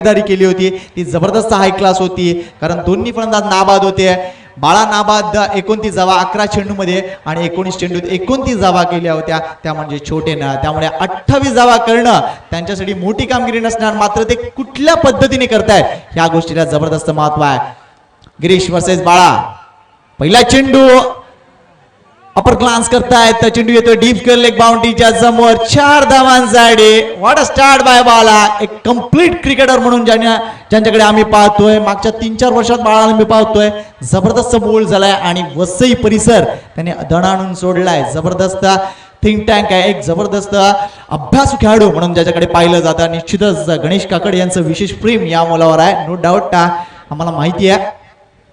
केली होती ती जबरदस्त हाय क्लास होती, कारण दोन्ही फलंदाज नाबाद होते. बाळा नाबाद 29 धावा 11 चेंडूमध्ये आणि 19 चेंडूत 29 धावा केल्या होत्या, त्या म्हणजे छोटे ना. त्यामुळे 28 धावा करणं त्यांच्यासाठी मोठी कामगिरी नसणार, मात्र ते कुठल्या पद्धतीने करतायत ह्या गोष्टीला जबरदस्त महत्व आहे. गिरीश वर्सेस बाळा. पहिला चेंडू अपर ग्लान्स करतायत, चेंडू येतोय डीप कर्ल लेग बाउंड्रीच्या समोर, 4 धावांसाठी. व्हॉट अ स्टार्ट बाय बाळा. एक कंप्लीट क्रिकेटर म्हणून ज्यांच्याकडे आम्ही पाहतोय मागच्या 3-4 वर्षात बाळाला मी पाहतोय जबरदस्त बोल झालाय आणि वसई परिसर त्याने दणाणून सोडलाय. जबरदस्त थिंक टँक आहे, एक जबरदस्त अभ्यासू खेळाडू म्हणून ज्याच्याकडे पाहिलं जातं. निश्चितच गणेश काकड यांचं विशेष प्रेम या मुलावर आहे, नो डाऊट. आम्हाला माहिती आहे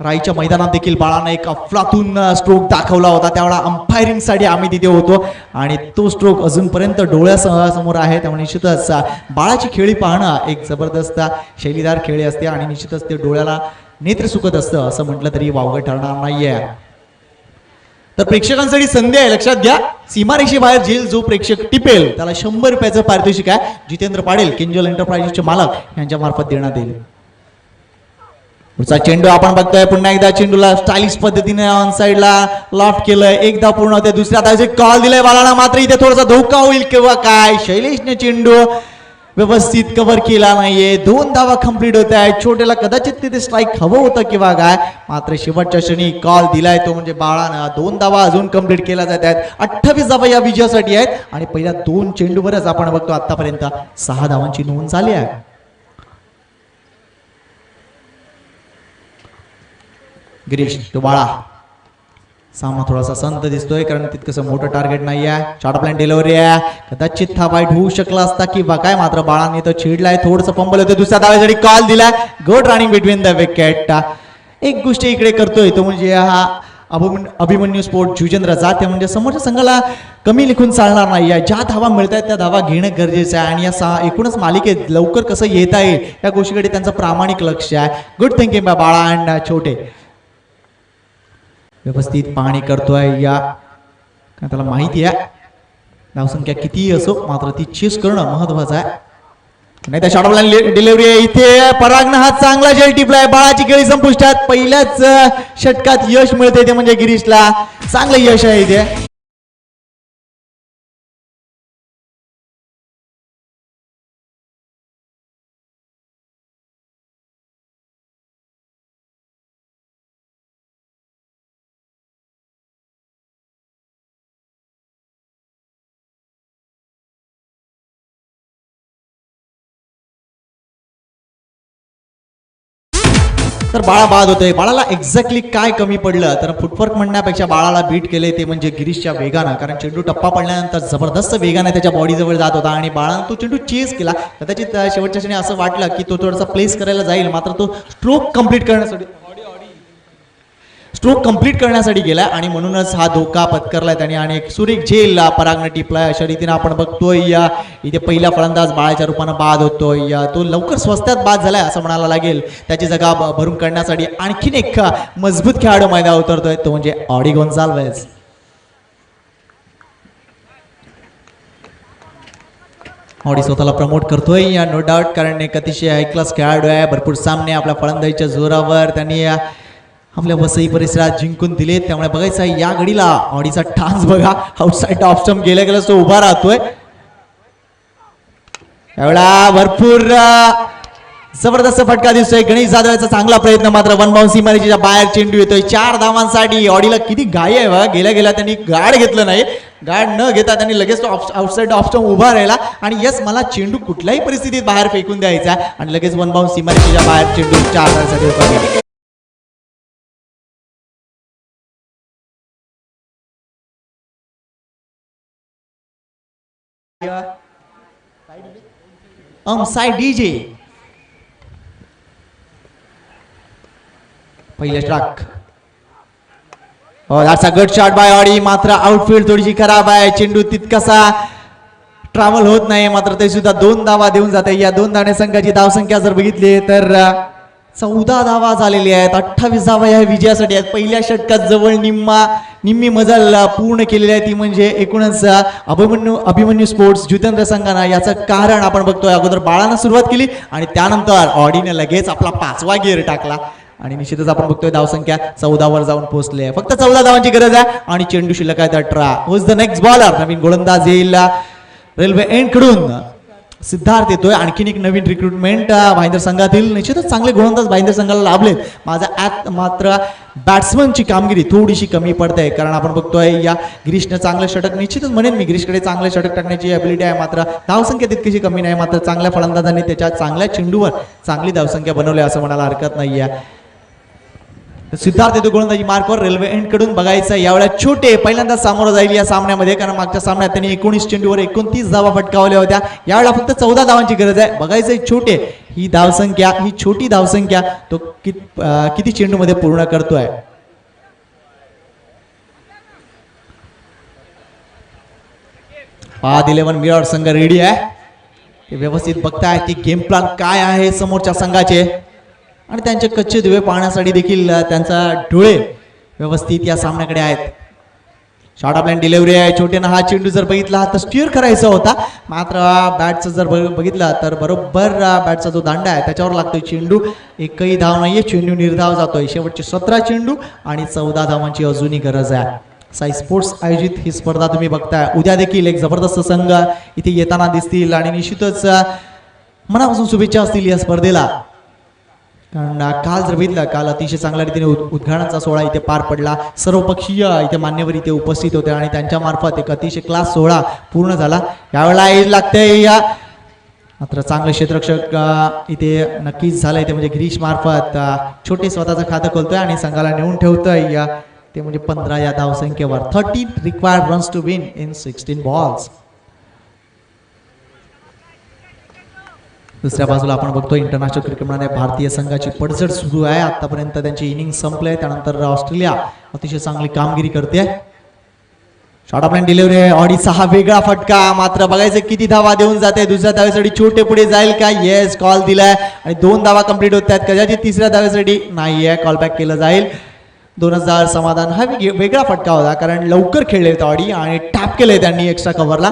राईच्या मैदानात देखील बाळाने एक अफलातून स्ट्रोक दाखवला होता, त्यावेळा अंपायरिंग साठी आम्ही तिथे होतो आणि तो स्ट्रोक अजूनपर्यंत डोळ्यासमोर आहे. त्यामुळे निश्चितच बाळाची खेळी पाहणं एक जबरदस्त शैलीदार खेळी असते आणि निश्चितच ते डोळ्याला नेत्र सुखत असतं असं म्हटलं तरी वावगं ठरणार नाहीये. तर प्रेक्षकांसाठी संधी आहे, लक्षात घ्या. सीमारेषे बाहेर जेल जो प्रेक्षक टिपेल त्याला 100 रुपयाचं पारितोषिक आहे, जितेंद्र पाटील किंजल एंटरप्राइजेसचे मालक यांच्या मार्फत देण्यात येईल. पुढचा चेंडू आपण बघतोय, पुन्हा एकदा चेंडूला स्टायलिश पद्धतीने ऑन साइडला लॉफ्ट केलंय, एकदा पूर्ण होते. दुसऱ्या धावेचे कॉल दिलाय बाळाला, मात्र इथे थोडासा धोका होईल किंवा काय. शैलेशने चेंडू व्यवस्थित कव्हर केला नाहीये, 2 धावा कंप्लीट होत आहेत. छोटेला कदाचित तिथे स्ट्राईक हवं होतं किंवा काय, मात्र शेवटच्या क्षणी कॉल दिलाय तो म्हणजे बाळानं. 2 धावा अजून कंप्लीट केल्या जात आहेत. 28 धावा या विजयासाठी आहेत आणि पहिल्या 2 चेंडूवरच आपण बघतो आतापर्यंत 6 धावांची नोंद झाली आहे. गिरीश तो बाळा. सामना थोडासा संत दिसतोय कारण तितकंसं मोठं टार्गेट नाही आहे. शॉर्ट प्लॅन डिलिव्हरी आहे, कदाचित हा वाईट होऊ शकला असता किंवा काय, मात्र बाळाने तो छेडलाय, थोडंसं पंबल होतं. दुसऱ्या धावेसाठी कॉल दिलाय, good running between the wicket. एक गोष्ट इकडे करतोय तो म्हणजे हा अभिमन्यू स्पोर्ट जुजेंद्र जाते, म्हणजे समोरच्या संघाला कमी लिखून चालणार नाही आहे. ज्या धावा मिळत आहेत त्या धावा घेणं गरजेचं आहे आणि या एकूणच मालिकेत लवकर कसं येता येईल या गोष्टीकडे त्यांचं प्रामाणिक लक्ष आहे. गुड थिंकिंग बाय बाळा अँड छोटे. व्यवस्थित पाहणी करतोय या, कारण त्याला माहिती आहे धावसंख्या कितीही असो मात्र ती चेस करणं महत्वाचं आहे. नाही तर शॉर्ट प्लॅन डिलिव्हरी आहे इथे. परागनं हा चांगला जेल टिपलाय, बाळाची खेळी संपुष्टात. पहिल्याच षटकात यश मिळते ते म्हणजे गिरीशला चांगलं यश आहे इथे. तर बाळा बाद होतोय. बाळाला एक्झॅक्टली काय कमी पडलं तर फुटवर्क म्हणण्यापेक्षा बाळाला बीट केले ते म्हणजे गिरीशच्या वेगानं, कारण चेंडू टप्पा पडल्यानंतर जबरदस्त वेगाने त्याच्या बॉडी जवळ जात होता आणि बाळानं तो चेंडू चेस केला. कदाचित शेवटच्या क्षणी असं वाटलं की तो थोडासा प्लेस करायला जाईल, मात्र तो स्ट्रोक कंप्लीट करण्यासाठी गेलाय आणि म्हणूनच हा धोका पत्करलाय त्याने आणि एक सुरेख झेल परागनं टिपलाय. अशा रीतीने आपण बघतोय इथे पहिला फलंदाज बाळाच्या रूपानं बाद होतोय. तो लवकर स्वस्तात बाद झालाय असं म्हणायला लागेल. त्याची जागा भरून काढण्यासाठी आणखीन एक मजबूत खेळाडू मैदानावर उतरतोय तो म्हणजे ऑडी गोन्झाल्वेज. ऑडी स्वतःला प्रमोट करतोय या नो डाऊट, कारण एक अतिशय हाय क्लास खेळाडू आहे. भरपूर सामने आपल्या फलंदाजीच्या जोरावर त्यांनी आपल्या वसई परिसरात जिंकून दिले. त्यामुळे बघायचं आहे या घडीला ऑडीचा टान्स बघा, आउटसाइड ऑफ स्टंप गेल्या तो उभा राहतोय. एवढा भरपूर जबरदस्त फटका दिसतोय. गणेश जाधवचा चांगला प्रयत्न, मात्र वन बाउंस सीमारेषेच्या बाहेर चेंडू येतोय 4 धावांसाठी. ऑडीला किती घाई आहे बघा, गेल्या त्यांनी गाड घेतलं नाही, गाड न घेता त्यांनी लगेच आउटसाइड ऑफ स्टंप उभा राहिला आणि यस मला चेंडू कुठल्याही परिस्थितीत बाहेर फेकून द्यायचा आणि लगेच वन बाउंस सीमारेषेच्या बाहेर चेंडू 4 धावांसाठी उभा. साइड डीजे पहिलं strike. That's a good shot bye Audi, मात्र आउटफील्ड थोडीशी खराब आहे. चेंडू तितकासा ट्रॅव्हल होत नाही, मात्र ते सुद्धा 2 धावा देऊन जाते. या 2 धावने संघाची धावसंख्या जर बघितली तर 14 धावा झालेल्या आहेत. 28 धावा या विजयासाठी आहेत. पहिल्या षटकात जवळ निम्मी मजल पूर्ण केलेली आहे, ती म्हणजे एकूणच अभिमन्यू स्पोर्ट्स जितेंद्र संघाना. याचं कारण आपण बघतोय, अगोदर बाळानं सुरुवात केली आणि त्यानंतर ऑडीने लगेच आपला 5वा गिअर टाकला आणि निश्चितच आपण बघतोय धावसंख्या 14 वर जाऊन पोहोचले. फक्त 14 धावांची गरज आहे आणि चेंडू शिल्लक आहे 18. Who's the next bowler? नवीन गोलंदाज येईल रेल्वे एंड कडून. सिद्धार्थ येतोय, आणखीन एक नवीन रिक्रुटमेंट भाईंदर संघातील. निश्चितच चांगले गोलंदाज भाईंदर संघाला लाभलेत. माझा मात्र बॅट्समनची कामगिरी थोडीशी कमी पडते, कारण आपण बघतोय या गिरीशने चांगलं षटक, निश्चितच म्हणेन मी गिरीशकडे चांगले षटक टाकण्याची ॲबिलिटी आहे, मात्र धावसंख्या तितकीशी कमी नाही. मात्र चांगल्या फलंदाजांनी त्याच्या चांगल्या चेंडूवर चांगली धावसंख्या बनवली असं म्हणायला हरकत नाहीये. सिद्धार्थ येतो गोलंदाजी मार्कवर. रेल्वे एंड कडून बघायचं यावेळेला छोटे पहिल्यांदा सामोरं जाईल या सामन्यामध्ये, कारण मागच्या सामन्यात त्यांनी 19 चेंडूवर 29 धावा फटकावल्या होत्या. यावेळेला फक्त 14 धावांची गरज आहे. बघायचंय छोटे ही धावसंख्या, ही छोटी धावसंख्या तो किती चेंडूमध्ये पूर्ण करतोय. पाद 11 मिरर संघ रेडी आहे. व्यवस्थित बघताय ती गेम प्लॅन काय आहे समोरच्या संघाचे, आणि त्यांचे कच्चे दिवे पाहण्यासाठी देखील त्यांचा डोळे व्यवस्थित या सामन्याकडे आहेत. शॉर्ट ऑफ लाईन डिलिव्हरी आहे. छोटेनं हा चेंडू जर बघितला तर स्टीअर करायचा होता, मात्र बॅटचं जर बघितला तर बरोबर बॅटचा जो दांडा आहे त्याच्यावर लागतोय चेंडू. एकही धाव नाहीये, चेंडू निर्धाव जातोय. शेवटचे 17 चेंडू आणि 14 धावांची अजूनही गरज आहे. साई स्पोर्ट्स आयोजित ही स्पर्धा तुम्ही बघताय. उद्या देखील एक जबरदस्त संघ इथे येताना दिसतील आणि निश्चितच मनापासून शुभेच्छा असतील या स्पर्धेला. कारण काल जर बघितलं, काल अतिशय चांगल्या रीतीने उद्घाटनाचा सोहळा इथे पार पडला. सर्वपक्षीय इथे मान्यवर इथे उपस्थित होते आणि त्यांच्या मार्फत एक अतिशय क्लास सोहळा पूर्ण झाला. यावेळेला येईल लागतंय या मात्र चांगले क्षेत्ररक्षक इथे नक्कीच झालंय, ते म्हणजे गिरीश मार्फत छोटे स्वतःचं खातं खोलतोय आणि संघाला नेऊन ठेवतोय या ते म्हणजे 15 या धावसंख्येवर. 13 required runs to win in 16 balls. दुसऱ्या बाजूला आपण बघतो इंटरनॅशनल क्रिकेटमध्ये भारतीय संघाची पडझड सुरू आहे. आतापर्यंत त्यांची इनिंग संपले, त्यानंतर ऑस्ट्रेलिया अतिशय चांगली कामगिरी करते. शॉर्ट ऑफ लाईन डिलिव्हरी आहे. ऑडीचा हा वेगळा फटका, मात्र बघायचं किती धावा देऊन जाते. दुसऱ्या धावेसाठी छोटे पुढे जाईल का? येस, कॉल दिलाय आणि 2 धावा कंप्लीट होत आहेत. कदाचित तिसऱ्या धावेसाठी नाहीये, कॉल बॅक केलं जाईल. 2000 समाधान. हा वेगळा फटका होता, कारण लवकर खेळले ऑडी आणि टॅप केले त्यांनी एक्स्ट्रा कव्हरला.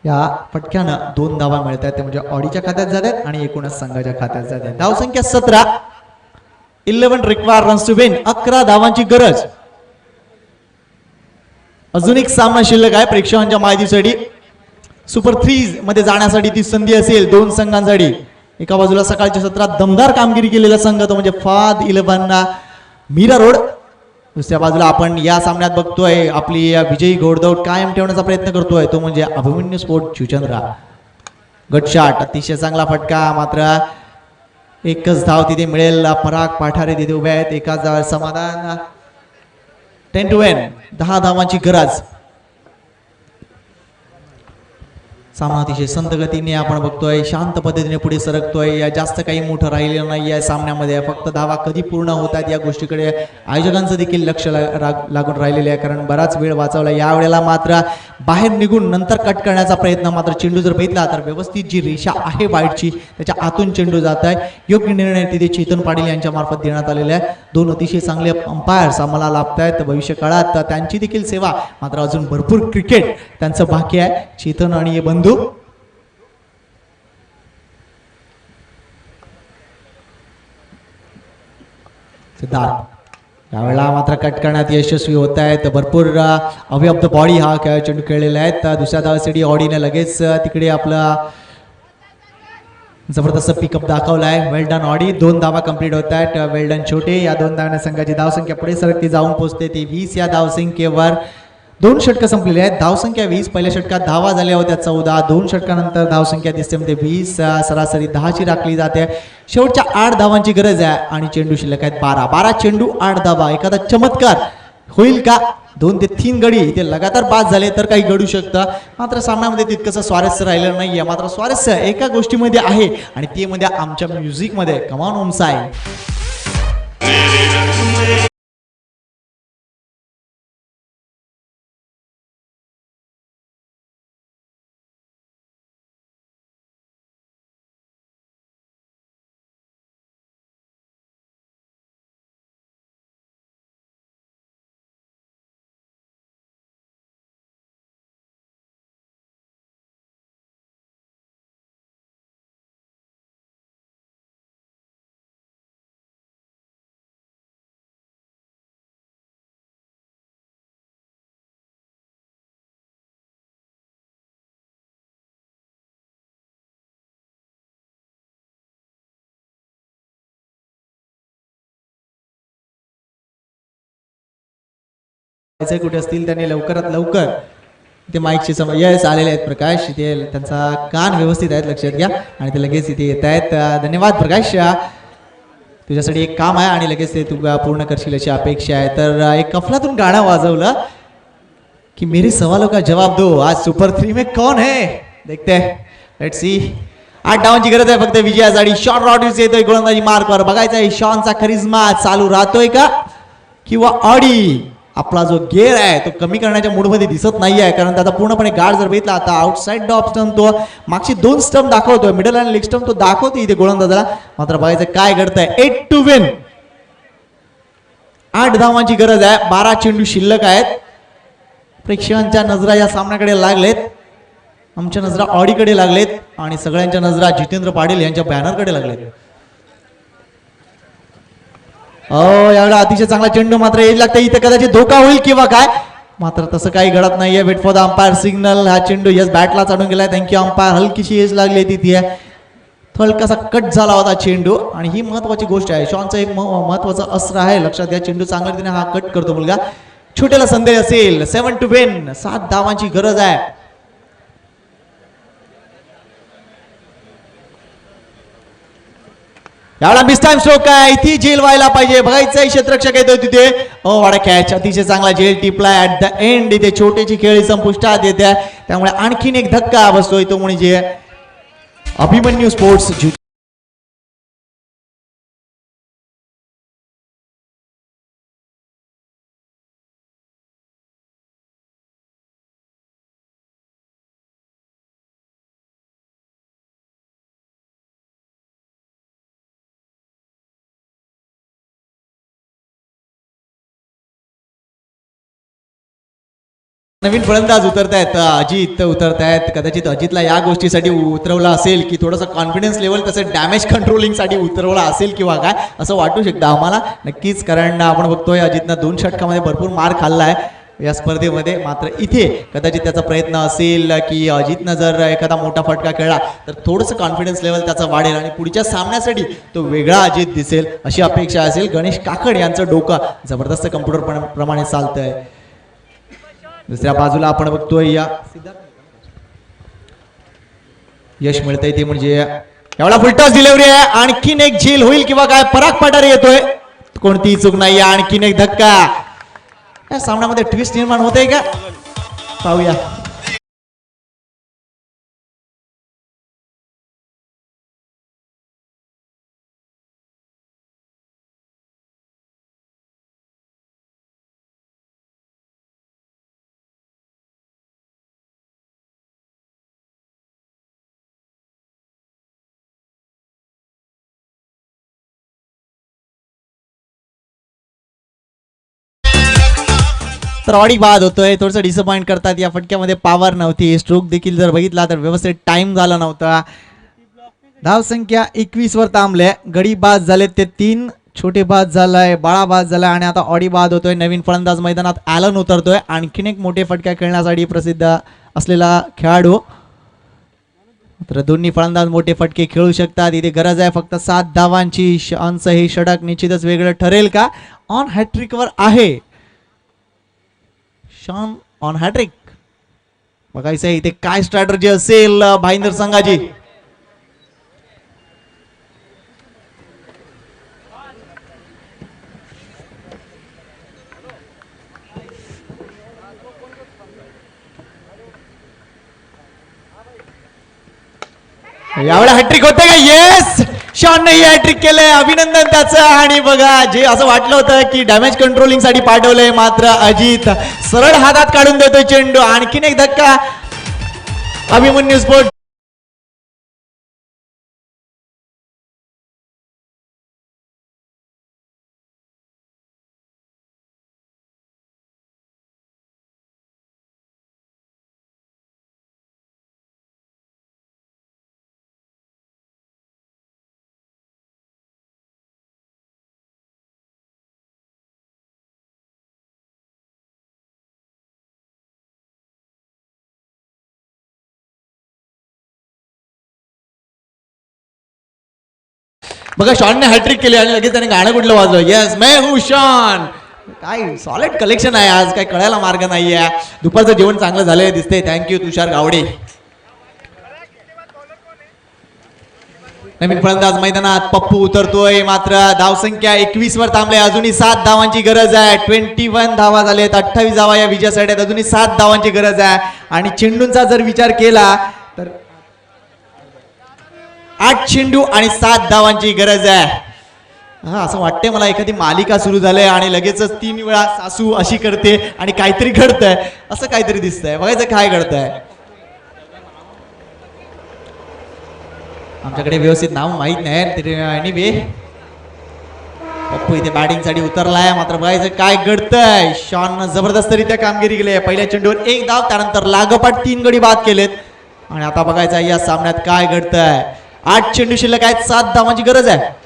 या फटक्यानं 2 धावा मिळत आहेत, ते म्हणजे ऑडीच्या खात्यात जातात आणि एकूणच संघाच्या खात्यात जातात. धावसंख्या 17. 11 रिक्वायर्ड रन्स टू विन. 11 धावांची गरज. अजून एक सामना शिल्लक आहे प्रेक्षकांच्या माहितीसाठी. सुपर 3 मध्ये जाण्यासाठी ती संधी असेल 2 संघांसाठी. एका बाजूला सकाळच्या सत्रात दमदार कामगिरी केलेला संघ तो म्हणजे फाद 11 मीरा रोड. दुसऱ्या बाजूला आपण या सामन्यात बघतोय आपली विजयी घोडदौड कायम ठेवण्याचा प्रयत्न करतोय तो म्हणजे अभिमन्यू स्पोर्ट जुचंद्रा. गट शॉट, अतिशय चांगला फटका, मात्र एकच धाव तिथे मिळेल. पराग पाठारे तिथे उभे आहेत. एकाच धाव समाधान. 10 to win. 10 धावांची गरज. सामना अतिशय संत गतीने आपण बघतोय, शांत पद्धतीने पुढे सरकतोय. जास्त काही मोठं राहिलेलं नाही या सामन्यामध्ये. फक्त धावा कधी पूर्ण होतात या गोष्टीकडे आयोजकांचं देखील लक्ष लागून राहिलेलं आहे, कारण बराच वेळ वाचवला. यावेळेला मात्र बाहेर निघून नंतर कट करण्याचा प्रयत्न, मात्र चेंडू जर बघितला तर व्यवस्थित जी रेषा आहे वाईटची त्याच्या आतून चेंडू जात आहे. योग्य निर्णय तिथे चेतन पाटील यांच्या मार्फत देण्यात आलेला आहे. 2 अतिशय चांगले अंपायर्स आम्हाला लाभत आहेत. भविष्य काळात त्यांची देखील सेवा, मात्र अजून भरपूर क्रिकेट त्यांचं बाकी आहे. चेतन आणि हे बंधू सिद्धार्थ यावेळेला मात्र कट करण्यात यशस्वी होत आहेत. भरपूर अवे ऑफ द बॉडी हा चेंडू खेळलेला आहेत. दुसऱ्या धावेसाठी ऑडीने लगेच तिकडे आपला जबरदस्त पिकअप दाखवलाय. वेल डन ऑडी. 2 धावा कंप्लीट होत आहेत. वेल डन छोटे. या 2 धावांना संघाची धावसंख्या पुढे सरकती जाऊन पोहोचते ती 20 या धावसंख्येवर. 2 षटकं संपलेली आहेत. धावसंख्या 20. पहिल्या षटकात धावा झाल्या होत्या 14. 2 षटकानंतर धावसंख्या दिसते म्हणजे 20. सरासरी 10ची राखली जाते. शेवटच्या 8 धावांची गरज आहे आणि चेंडू शिल्लक आहेत 12. 12 चेंडू 8 धावा. एखादा चमत्कार होईल का? 2 ते 3 गडी इथे लगातार बाद झाले तर काही घडू शकतं, मात्र सामन्यामध्ये तितकंसं स्वारस्य राहिलेलं नाहीये. मात्र स्वारस्य एका गोष्टीमध्ये आहे आणि ते म्हणजे आमच्या म्युझिकमध्ये. Come on Om Sai. कुठे असतील त्यांनी लवकरात लवकर ते माईकचे यस आलेले आहेत प्रकाश, इथे त्यांचा कान व्यवस्थित आहेत लक्षात घ्या आणि ते लगेच इथे येत आहेत. धन्यवाद प्रकाश, तुझ्यासाठी एक काम आहे आणि लगेच ते तू पूर्ण करशील अशी अपेक्षा आहे. तर एक कफलातून गाणं वाजवलं की मेरे सवालों का जवाब दो, आज सुपर 3 में कौन है देखते हैं, लेट्स सी. 8 धावांची गरज आहे फक्त विजयासाठी. शॉन रॉड्रिग्स येतोय गोलंदाजी मार्कवर, बघायचं आहे शॉनचा करिश्मा चालू राहतोय का किंवा ऑडी आपला जो गेअर आहे तो कमी करण्याच्या मूडमध्ये दिसत नाही आहे, कारण त्याचा पूर्णपणे गार्ड जर बघितला आता आउटसाइड द ऑफ स्टंप तो मागची 2 स्टंप दाखवतोय, मिडल आणि लेग स्टंप तो दाखवतोय इथे गोलंदाजाला. मात्र बघायचं काय घडतंय. 8 to win, 8 धावांची गरज आहे, 12 चेंडू शिल्लक आहेत. प्रेक्षकांच्या नजरा या सामन्याकडे लागलेत, आमच्या नजरा ऑडीकडे लागलेत आणि सगळ्यांच्या नजरा जितेंद्र पाटील यांच्या बॅनरकडे लागलेत. यावेळेला अतिशय चांगला चेंडू, मात्र येईल लागतं इथे कदाचित धोका होईल किंवा काय, मात्र तसं काही घडत नाहीये. Wait for the umpire signal. हा चेंडू यस बॅटला चढून गेलाय, थँक्यू अंपायर. हलकीशी एज लागली तिथे, हलकासा कट झाला होता चेंडू आणि ही महत्वाची गोष्ट आहे. शॉनचं एक महत्वाचं अस्त्र आहे, लक्षात घ्या. चेंडू चांगल्या रीतीने हा कट करतो मुलगा, छोट्याला संदेश असेल. 7 to win, 7 धावांची गरज आहे. यावेळा मिस टाइम स्ट्रोक काय, इथे जेल व्हायला पाहिजे. बघायचं क्षेत्ररक्षक येतोय तिथे, वाडा कॅच, अतिशय चांगला जेल टिपला ऍट द एंड. इथे छोटीची खेळी संपुष्टात येते, त्यामुळे आणखीन एक धक्का बसतोय तो म्हणजे अभिमन्यू स्पोर्ट्स. नवीन फलंदाज उतरतायत, अजित उतरतायत. कदाचित अजितला या गोष्टीसाठी उतरवलं असेल की थोडंसं कॉन्फिडन्स लेवल तसं डॅमेज कंट्रोलिंगसाठी उतरवलं असेल किंवा काय असं वाटू शकतं आम्हाला नक्कीच, कारण आपण बघतोय अजितनं 2 षटकामध्ये भरपूर मार खाल्ला आहे या स्पर्धेमध्ये. मात्र इथे कदाचित त्याचा प्रयत्न असेल की अजितनं जर एखादा मोठा फटका खेळला तर थोडंसं कॉन्फिडन्स लेवल त्याचा वाढेल आणि पुढच्या सामन्यासाठी तो वेगळा अजित दिसेल अशी अपेक्षा असेल. गणेश काकड यांचं डोकं जबरदस्त कम्प्युटर प्रमाणे चालतंय. दुसऱ्या बाजूला आपण बघतोय या यश मिळतंय ते म्हणजे एवढा फुलटॉस डिलिव्हरी आहे, आणखीन एक झेल होईल किंवा काय. पराग पठारे येतोय, कोणतीही चूक नाही, आणखीन एक धक्का. या सामन्यामध्ये ट्विस्ट निर्माण होतंय का पाहूया. तर ऑडी बाद होतोय, थोडंसं डिसअपॉइंट करतात. या फटक्यामध्ये पॉवर नव्हती, स्ट्रोक देखील जर बघितला तर व्यवस्थित टाइम झाला नव्हता. धाव संख्या 21 वर थांबले. गडी बाद झाले ते 3, छोटे बाद झालाय, बाळा बाद झालाय आणि आता ऑडी बाद होतोय. नवीन फलंदाज मैदानात ॲलन उतरतोय, आणखीन एक मोठे फटक्या खेळण्यासाठी प्रसिद्ध असलेला खेळाडू. तर दोन्ही फलंदाज मोठे फटके खेळू शकतात. इथे गरज आहे फक्त 7 धावांची. शॉनचं हे षटक निश्चितच वेगळं ठरेल का. ऑन हॅट्रिक वर आहे शॉन, ऑन हॅट्रिक. बघायचं आहे इथे काय स्ट्रॅटर्जी असेल भाईंदर संघाची. यावेळेला हॅट्रिक होते का. येस, शॉनने हॅट्रिक केलंय, अभिनंदन त्याचं. आणि बघा जे असं वाटलं होतं की डॅमेज कंट्रोलिंग साठी पाठवलंय, मात्र अजित सरळ हातात काढून देतोय चेंडू. आणखीन एक धक्का अभिमन्यू स्पोर्ट. बघा शॉनने हॅट्रिक केली आणि लगेच त्याने गाणं कुठलं वाजलं. येस मैं हूं शॉन. काय सॉलिड कलेक्शन आहे आज, काय कळायला मार्ग नाहीये. दुपारचं जेवण चांगलं झालंय दिसतंय. थँक्यू तुषार गावडे. नवीन फलंदाज मैदानात पप्पू उतरतोय, मात्र धावसंख्या 21 वर थांबले. अजूनही 7 धावांची गरज आहे. 21 धावा झालेत, 28 धावा या विजयासाठी आहेत. अजूनही 7 धावांची गरज आहे. आणि चेंडूंचा जर विचार केला तर 8 चेंडू आणि 7 धावांची गरज आहे. हा, असं वाटतंय मला एखादी मालिका सुरू झाली आणि लगेचच 3 वेळा सासू अशी करते आणि काहीतरी घडतंय, असं काहीतरी दिसतंय. बघायचं काय घडतंय. आमच्याकडे व्यवस्थित नाव माहित नाही. एनिवे पप्पू इथे बॅटिंग साठी उतरलाय, मात्र बघायचं काय घडतंय. शॉन जबरदस्तरित्या कामगिरी केली आहे. पहिल्या चेंडूवर 1 धाव, त्यानंतर लागोपाठ 3 गडी बाद केलेत. आणि आता बघायचं या सामन्यात काय घडतंय. 8 चेंडू शिल्लक आहेत, 7 धावांची गरज आहे.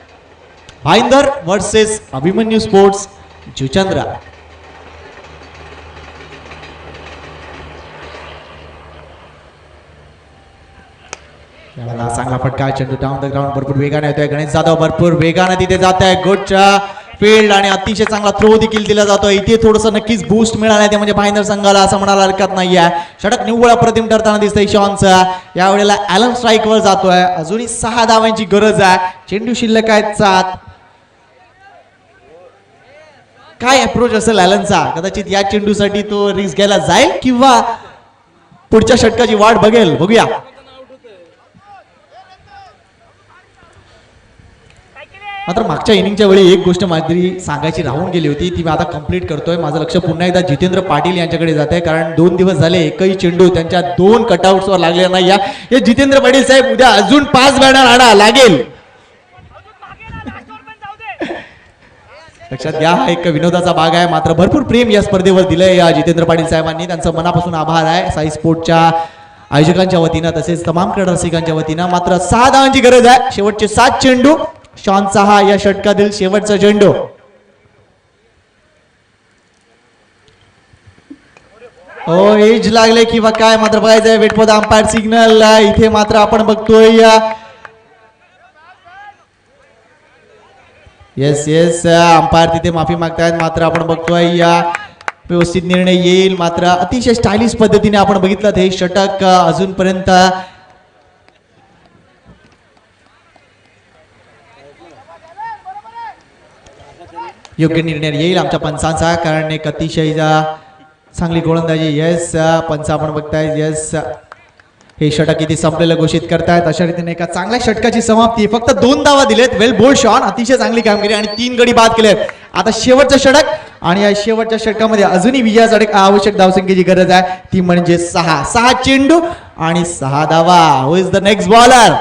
Bhayandar versus Abhimanyu sports Juchandra. चांगला फटका, चेंडू डाऊन द ग्राउंड भरपूर वेगाने येतोय. गणेश जाधव भरपूर वेगाने तिथे जात आहे. गुडच्या फील्ड आणि अतिशय चांगला थ्रो देखील दिला जातोय. इथे थोडंसं नक्कीच बूस्ट मिळालं ते म्हणजे भाईंदर संघाला, असं म्हणायला हरकत नाहीये. षटक निव्वळ अप्रतिम ठरताना दिसतंय शॉनचा. यावेळेला ॲलन स्ट्राईक वर जातोय. अजूनही 6 धावांची गरज आहे. चेंडू शिल्लक आहेत 7. काय अप्रोच असेल ॲलनचा. कदाचित या चेंडूसाठी तो रिस्क घ्यायला जाईल किंवा पुढच्या षटकाची वाट बघेल. बघूया. मात्र मागच्या इनिंगच्या वेळी एक गोष्ट माझी सांगायची राहून गेली होती, ती मी आता कंप्लीट करतोय. माझं लक्ष पुन्हा एकदा जितेंद्र पाटील यांच्याकडे जात आहे, कारण 2 दिवस झाले एकही चेंडू त्यांच्या 2 कटआउट्सवर लागले नाही. या जितेंद्र पाटील साहेब, उद्या अजून 5 बॅनर आणा लागेल. लक्षात घ्या, हा एक विनोदाचा भाग आहे. मात्र भरपूर प्रेम या स्पर्धेवर दिलंय या जितेंद्र पाटील साहेबांनी. त्यांचं मनापासून आभार आहे साई स्पोर्टच्या आयोजकांच्या वतीनं, तसेच तमाम क्रीडा रसिकांच्या वतीनं. मात्र 6 धावांची गरज आहे. शेवटचे 7 चेंडू. शॉनचा हा या षटकातील शेवटचा चेंडू. हो, एज लागले किंवा काय मात्र बघायचंय. Wait for the umpire signal. इथे मात्र आपण बघतोय येस अंपायर तिथे माफी मागतायत. मात्र आपण बघतोय या व्यवस्थित निर्णय येईल. मात्र अतिशय स्टायलिश पद्धतीने आपण बघितलं हे षटक अजूनपर्यंत योग्य निर्णय येईल आमच्या पंचांचा, कारण एक अतिशय चांगली गोलंदाजी. येस पंच आपण बघताय. येस, हे षटक किती संपलेलं घोषित करतायत. अशा रीतीने एका चांगल्या षटकाची समाप्ती. फक्त 2 धावा दिलेत. वेल बोल्ड शॉन, अतिशय चांगली कामगिरी आणि 3 गडी बाद केलेत. आता शेवटचं षटक आणि या शेवटच्या षटकामध्ये अजूनही विजयासाठी आवश्यक धावसंख्येची गरज आहे, ती म्हणजे 6 चेंडू आणि 6 धावा. Who is the next bowler?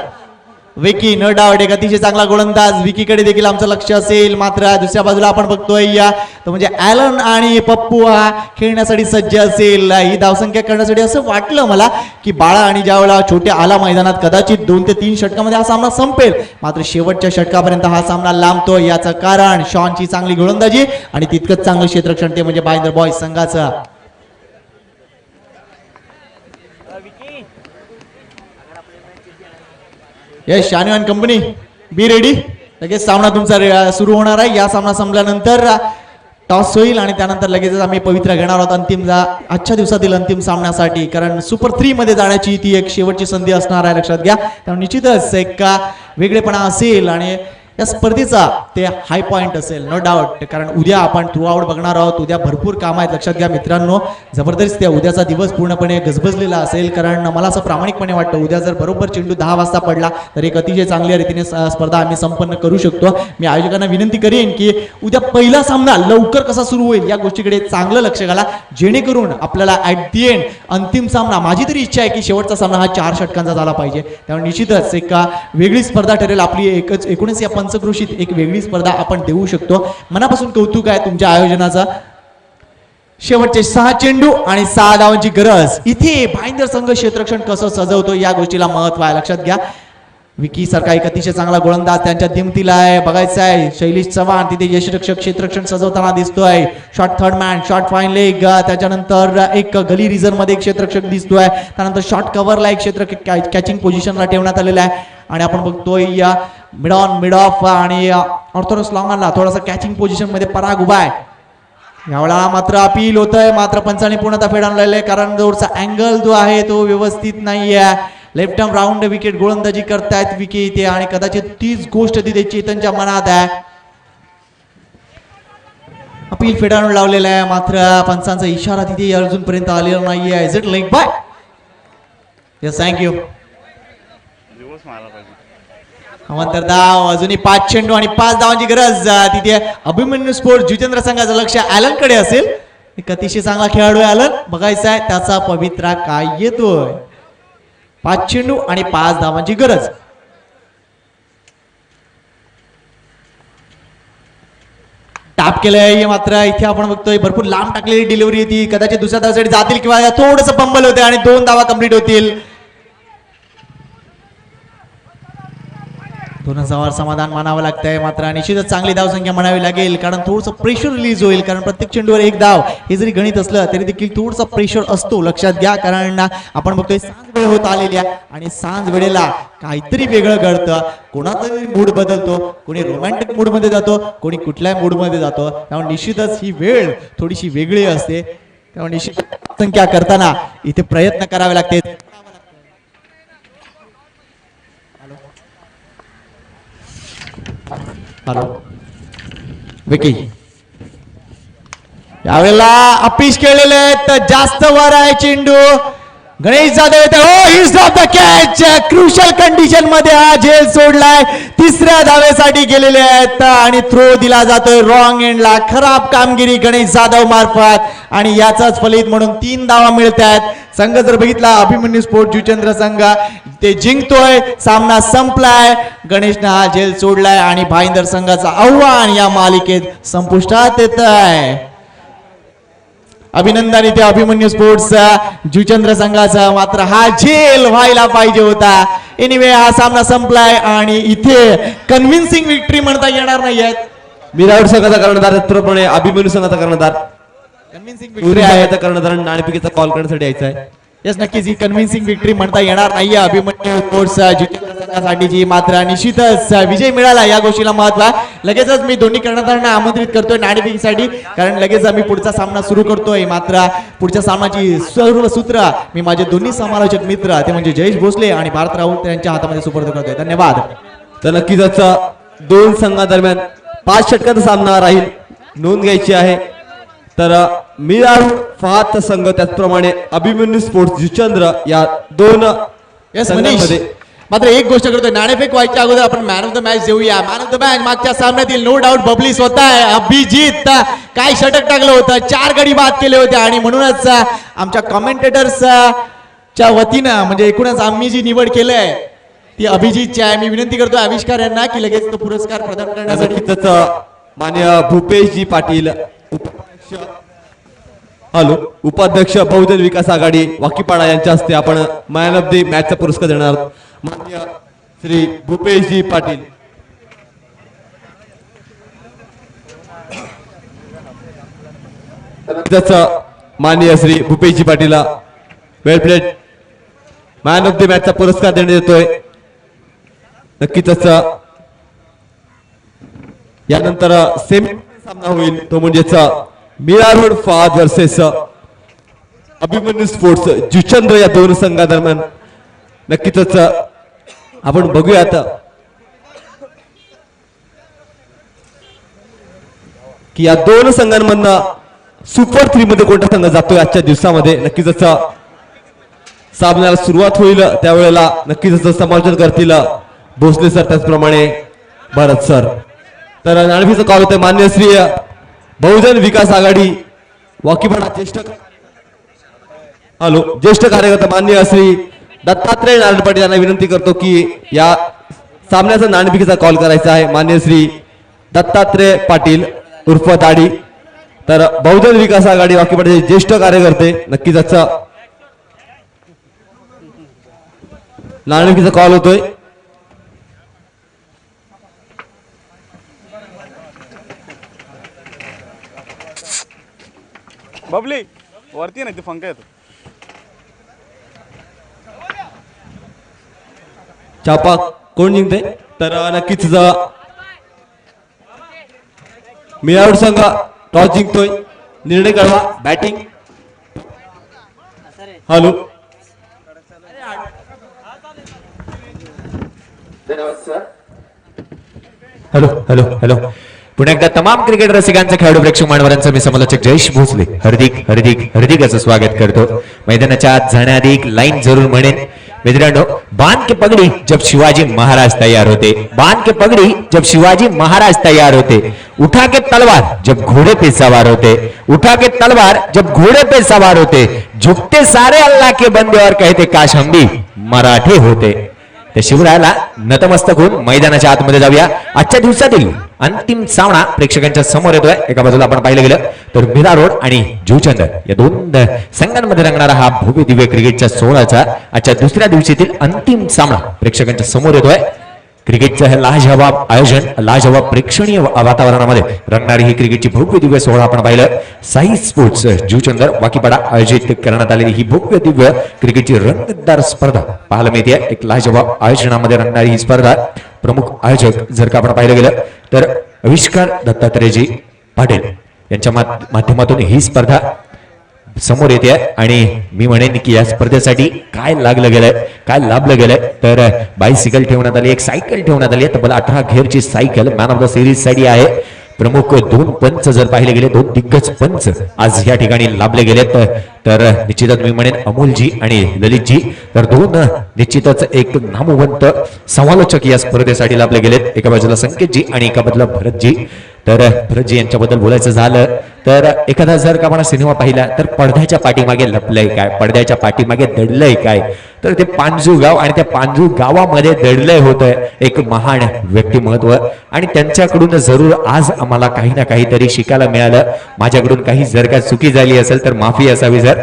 Vicky. No doubt एक अतिशय चांगला गोलंदाज. विकीकडे देखील आमचं लक्ष असेल. मात्र दुसऱ्या बाजूला आपण बघतोय या तो म्हणजे ॲलन आणि पप्पू हा खेळण्यासाठी सज्ज असेल. ही धावसंख्या करण्यासाठी असं वाटलं मला की बाळा आणि ज्यावेळेला छोटे आला मैदानात कदाचित 2 ते 3 षटकामध्ये हा सामना संपेल. मात्र शेवटच्या षटकापर्यंत हा सामना लांबतोय. याचं कारण शॉनची चांगली गोलंदाजी आणि तितकंच चांगलं क्षेत्ररक्षण, ते म्हणजे भाईंदर बॉयज संघाचं. Yes, Shanu and company be ready. लगेच सामना तुमचा सुरू होणार आहे. या सामना संपल्यानंतर टॉस होईल आणि त्यानंतर लगेचच आम्ही पवित्रा घेणार आहोत अंतिम आजच्या दिवसातील अंतिम सामन्यासाठी, कारण सुपर 3 मध्ये जाण्याची ती एक शेवटची संधी असणार आहे. लक्षात घ्या. त्यामुळे निश्चितच एक वेगळेपणा असेल आणि या स्पर्धेचा ते हाय पॉइंट असेल, नो डाऊट. कारण उद्या आपण थ्रू आउट बघणार आहोत. उद्या भरपूर काम आहेत. लक्षात घ्या मित्रांनो, जबरदस्त त्या उद्याचा दिवस पूर्णपणे गजबजलेला असेल. कारण मला असं प्रामाणिकपणे वाटतं, उद्या जर बरोबर चेंडू 10 वाजता पडला तर एक अतिशय चांगल्या रीतीने स्पर्धा आम्ही संपन्न करू शकतो. मी आयोजकांना विनंती करेन की उद्या पहिला सामना लवकर कसा सुरू होईल या गोष्टीकडे चांगलं लक्ष घाला, जेणेकरून आपल्याला ॲट दी एंड अंतिम सामना, माझी तरी इच्छा आहे की शेवटचा सामना हा 4 षटकांचा झाला पाहिजे. त्यामुळे निश्चितच एक वेगळी स्पर्धा ठरेल आपली. एकूणच या पंचक्रोशीत एक वेगळी स्पर्धा आपण देऊ शकतो. मनापासून कौतुक आहे तुमच्या आयोजनाचा. शेवटचे 6 चेंडू आणि 6 धावांची गरज. इथे भाईंदर संघ क्षेत्ररक्षण कसं सजवतो या गोष्टीला महत्व आहे. लक्षात घ्या, विकी सारखा एक अतिशय चांगला गोलंदाज त्यांच्या दिमतीला आहे. बघायचं आहे शैलेश चव्हाण तिथे यशरक्षक क्षेत्ररक्षण सजवताना दिसतोय. Short third man, short fine leg, त्याच्यानंतर एक गली रिझर्व मध्ये एक क्षेत्ररक्षक दिसतोय. त्यानंतर शॉर्ट कव्हरला एक क्षेत्ररक्षक कॅचिंग पोझिशनला ठेवण्यात आलेला आहे. आणि आपण बघतोय या मिड ऑफ आणि ऑर्थोडॉक्स लॉंगनला थोडासा कॅचिंग पोझिशन मध्ये पराग उभा आहे. यावेळेला मात्र अपील होत आहे, मात्र पंचाने पूर्णतः फेड आणलेलं आहे कारण जोरचा अँगल जो आहे तो व्यवस्थित नाहीये. लेफ्ट आर्म राऊंड विकेट गोलंदाजी करतायत विकी इथे आणि कदाचित तीच गोष्ट तिथे चेतनच्या मनात आहे. अपील फेडाळून लावलेला आहे मात्र पंचांचा इशारा तिथे अजूनपर्यंत आलेला नाहीये. Is it leg bye? Yes, thank you. तर धाव अजूनही 5 चेंडू आणि 5 धावांची गरज. तिथे अभिमन्यू स्पोर्ट्स जुचेंद्र संघाचं लक्ष ॲलन कडे असेल. एक अतिशय चांगला खेळाडू आहे ॲलन, बघायचा आहे त्याचा पवित्रा काय येतोय. 5 चेंडू आणि 5 धावांची गरज. टॅप केलंय मात्र इथे आपण बघतोय भरपूर लांब टाकलेली डिलिव्हरी येते. कदाचित दुसऱ्या धावासाठी जातील किंवा थोडस पंबल होते आणि 2 धावा कंप्लीट होतील. 2 धावांवर समाधान मानावं लागतंय मात्र निश्चितच चांगली धावसंख्या म्हणावी लागेल कारण थोडंसं प्रेशर रिलीज होईल कारण प्रत्येक चेंडूवर 1 धाव हे जरी गणित असलं तरी देखील थोडंसं प्रेशर असतो. लक्षात घ्या कारण आपण बघतोय सांज वेळ होत आलेली आहे आणि सांज वेळेला काहीतरी वेगळं घडतं. कोणाचाही मूड बदलतो, कोणी रोमॅन्टिक मूड मध्ये जातो, कोणी कुठल्याही मूड मध्ये जातो. त्यामुळे निश्चितच ही वेळ थोडीशी वेगळी असते. त्यामुळे निश्चित संख्या करताना इथे प्रयत्न करावे लागते. हॅलो विकी, यावेळेला अपीश केलेले आहेत. जास्त वर आहे चेंडू. गणेश जाधव येते. हो, ही stop the catch. Crucial condition मध्ये हा झेल सोडलाय. तिसऱ्या धावेसाठी गेलेले आहेत आणि थ्रो दिला जातोय रॉंग एंडला. खराब कामगिरी गणेश जाधव मार्फत आणि याचाच फलित म्हणून 3 धावा मिळत आहेत. संघ जर बघितला अभिमन्यू स्पोर्ट जुचेंद्र संघ ते जिंकतोय. सामना संपलाय. गणेशने हा झेल सोडलाय आणि भाईंदर संघाचं आव्हान या मालिकेत संपुष्टात येत आहे. अभिनंदन इथे अभिमन्यू स्पोर्ट्स जुचेंद्र संघाचा. मात्र हा झेल व्हायला पाहिजे होता. एनिवे हा सामना संपलाय आणि इथे कन्व्हिन्सिंग विक्ट्री म्हणता येणार नाहीये. मिरावड संघाचा कर्णधार त्याचप्रमाणे अभिमन्यू संघाचा कर्णधार कन्व्हिन्सिंग विक्ट्री आहे. कर्णधार नाणेफेकीचा कॉल करण्यासाठी यायचा आहे. यस, नक्कीच ही कन्व्हिन्सिंग विक्ट्री म्हणता येणार नाहीये अभिमन्यू स्पोर्ट्स जुचेंद्र संघासाठीची. मात्र निश्चितच विजय मिळाला या गोष्टीला महत्व आहे. लगेचच मी दोन्ही कर्णधारांना आमंत्रित करतोय नाणेफेकीसाठी कारण लगेच आम्ही पुढचा सामना सुरू करतोय. मात्र पुढच्या सामन्याची सर्व सूत्र मी माझे दोन्ही समालोचक मित्र ते म्हणजे जयेश भोसले आणि भारत राऊत यांच्या हातामध्ये सुपूर्द करतोय. धन्यवाद. तर नक्कीच 2 संघादरम्यान 5 षटकांचा सामना राहील. नोंद घ्यायची आहे. तर मिरार फहात संघ त्याचप्रमाणे अभिमन्यू स्पोर्ट्स जुचेंद्र या 2 संघांमध्ये. मात्र एक गोष्ट करतोय, नाणेफेक व्हायच्या अगोदर आपण मॅन ऑफ द मॅच देऊया. मॅन ऑफ द मॅच मागच्या सामन्यातील नो डाऊट बबली स्वतः आहे. अभिजित काय षटक टाकलं होतं, 4 गडी बाद केले होते आणि म्हणूनच आमच्या कॉमेंटेटर्स च्या वतीनं म्हणजे एकूणच आम्ही जी निवड केलंय ती अभिजितची आहे. मी विनंती करतो आविष्कार यांना की लगेच तो पुरस्कार प्रदान करण्यासाठी मान्य भूपेशजी पाटील उपाध्यक्ष बहुजन विकास आघाडी वाकीपाडा यांच्या हस्ते आपण मॅन ऑफ द मॅचचा पुरस्कार देणार आहोत. मान्य श्री भूपेशजी पाटील. माननीय श्री भूपेशजी पाटीलला वेल प्लेड मॅन ऑफ द मॅचचा पुरस्कार देण्यात येतोय. नक्कीच यानंतर सेमी सामना होईल तो म्हणजेच मिरारोड फहाद वर्सेस अभिमन्यू स्पोर्ट्स जुचेंद्र या 2 संघादरम्यान. नक्कीच आपण बघूयात की या 2 संघांमधनं सुपर 3 मध्ये कोणता संघ जातोय आजच्या दिवसामध्ये. नक्कीच सामन्याला सुरुवात होईल त्यावेळेला नक्कीच समालोचन करतील भोसले सर त्याचप्रमाणे भरत सर. तर नाणेफेकीचा कॉल होतोय. मान्य श्री बहुजन विकास आघाडी वाकीपाडा ज्येष्ठ कार्यकर्ता मान्य श्री दत्तात्रय नारायण पाटील यांना विनंती करतो की या सामन्याचा नाणेफेकीचा कॉल करायचा आहे. मान्य श्री दत्तात्रय पाटील उर्फ दाढी. तर बहुजन विकास आघाडी वाकीपाड्याचे ज्येष्ठ कार्यकर्ते नक्कीच नाणेफेकीचा कॉल होतोय. बबली वरती नाही ते पंखा येतो. चापा कोण जिंकते तर नक्कीच मिरावड संघ टॉस जिंकतोय. निर्णय कळवा. Batting hello hello hello hello पुन्हा एकदा तमाम क्रिकेट रसिकांचं खेळाडू प्रेक्षक मान्यवरांचं मी समालोचक जयेश भोसले हार्दिक असं स्वागत करतो. मैदानाच्या आत जाण्याआधी एक लाईन जरूर म्हणेन मित्रांनो, बांध के पगड़ी जब शिवाजी महाराज तैयार होते, बांध के पगड़ी जब शिवाजी महाराज तैयार होते, उठा के तलवार जब घोड़े पे सवार होते, उठा के तलवार जब घोड़े पे सवार होते, झुकते सारे अल्लाह के बंदे और कहते काश हम भी मराठे होते. त्या शिवरायाला नतमस्तक होऊन मैदानाच्या आतमध्ये जाऊया. आजच्या दिवसातील अंतिम सामना प्रेक्षकांच्या समोर येतोय. एका बाजूला आपण पाहिलं गेलं तर मीरा रोड आणि जुचंदर या दोन संघांमध्ये रंगणारा हा भव्य दिव्य क्रिकेटच्या सोहळ्याचा आजच्या दुसऱ्या दिवशीतील अंतिम सामना प्रेक्षकांच्या समोर येतोय. क्रिकेटचं हे लाजवाब आयोजन, लाजवाब प्रेक्षणीय वातावरणामध्ये रंगणारी ही क्रिकेटची भव्य दिव्य सोहळा आपण पाहिलं. साई स्पोर्ट्स जुचंदर वाकीपाडा आयोजित करण्यात आलेली ही भव्य दिव्य क्रिकेटची रंगतदार स्पर्धा पाहायला मिळते. एक लाजवाब आयोजनामध्ये रंगणारी ही स्पर्धा. प्रमुख आयोजक जर का आपण पाहिलं गेलं तर आविष्कार दत्तात्रेयजी पाटील यांच्या माध्यमातून ही स्पर्धा समोर येते आणि मी म्हणेन की या स्पर्धेसाठी काय लागलं गेलंय, काय लाभलं गेलंय तर बायसिकल ठेवण्यात आली, एक सायकल ठेवण्यात आली. तब्बल 18 घेअरची cycle man of the series साठी आहे. प्रमुख दोन पंच जर पाहिले गेले, दोन दिग्गज पंच आज या ठिकाणी लाभले गेलेत तर निश्चितच मी म्हणेन अमोलजी आणि ललितजी तर दोन निश्चितच एक नामवंत समालोचक या स्पर्धेसाठी लाभले गेलेत. एका बाजूला संकेतजी आणि एका बाजूला भरतजी. तर भरतजी यांच्याबद्दल बोलायचं झालं तर एखादा जर का मला सिनेमा पाहिला तर पडद्याच्या पाठीमागे लपलंय काय, पडद्याच्या पाठीमागे दडलंय काय, तर ते पांजू गाव आणि त्या पांजू गावामध्ये दडलंय होतं एक महान व्यक्तिमत्व आणि त्यांच्याकडून जरूर आज आम्हाला काही ना काहीतरी शिकायला मिळालं. माझ्याकडून काही जर का चुकी झाली असेल तर माफी असावी. जर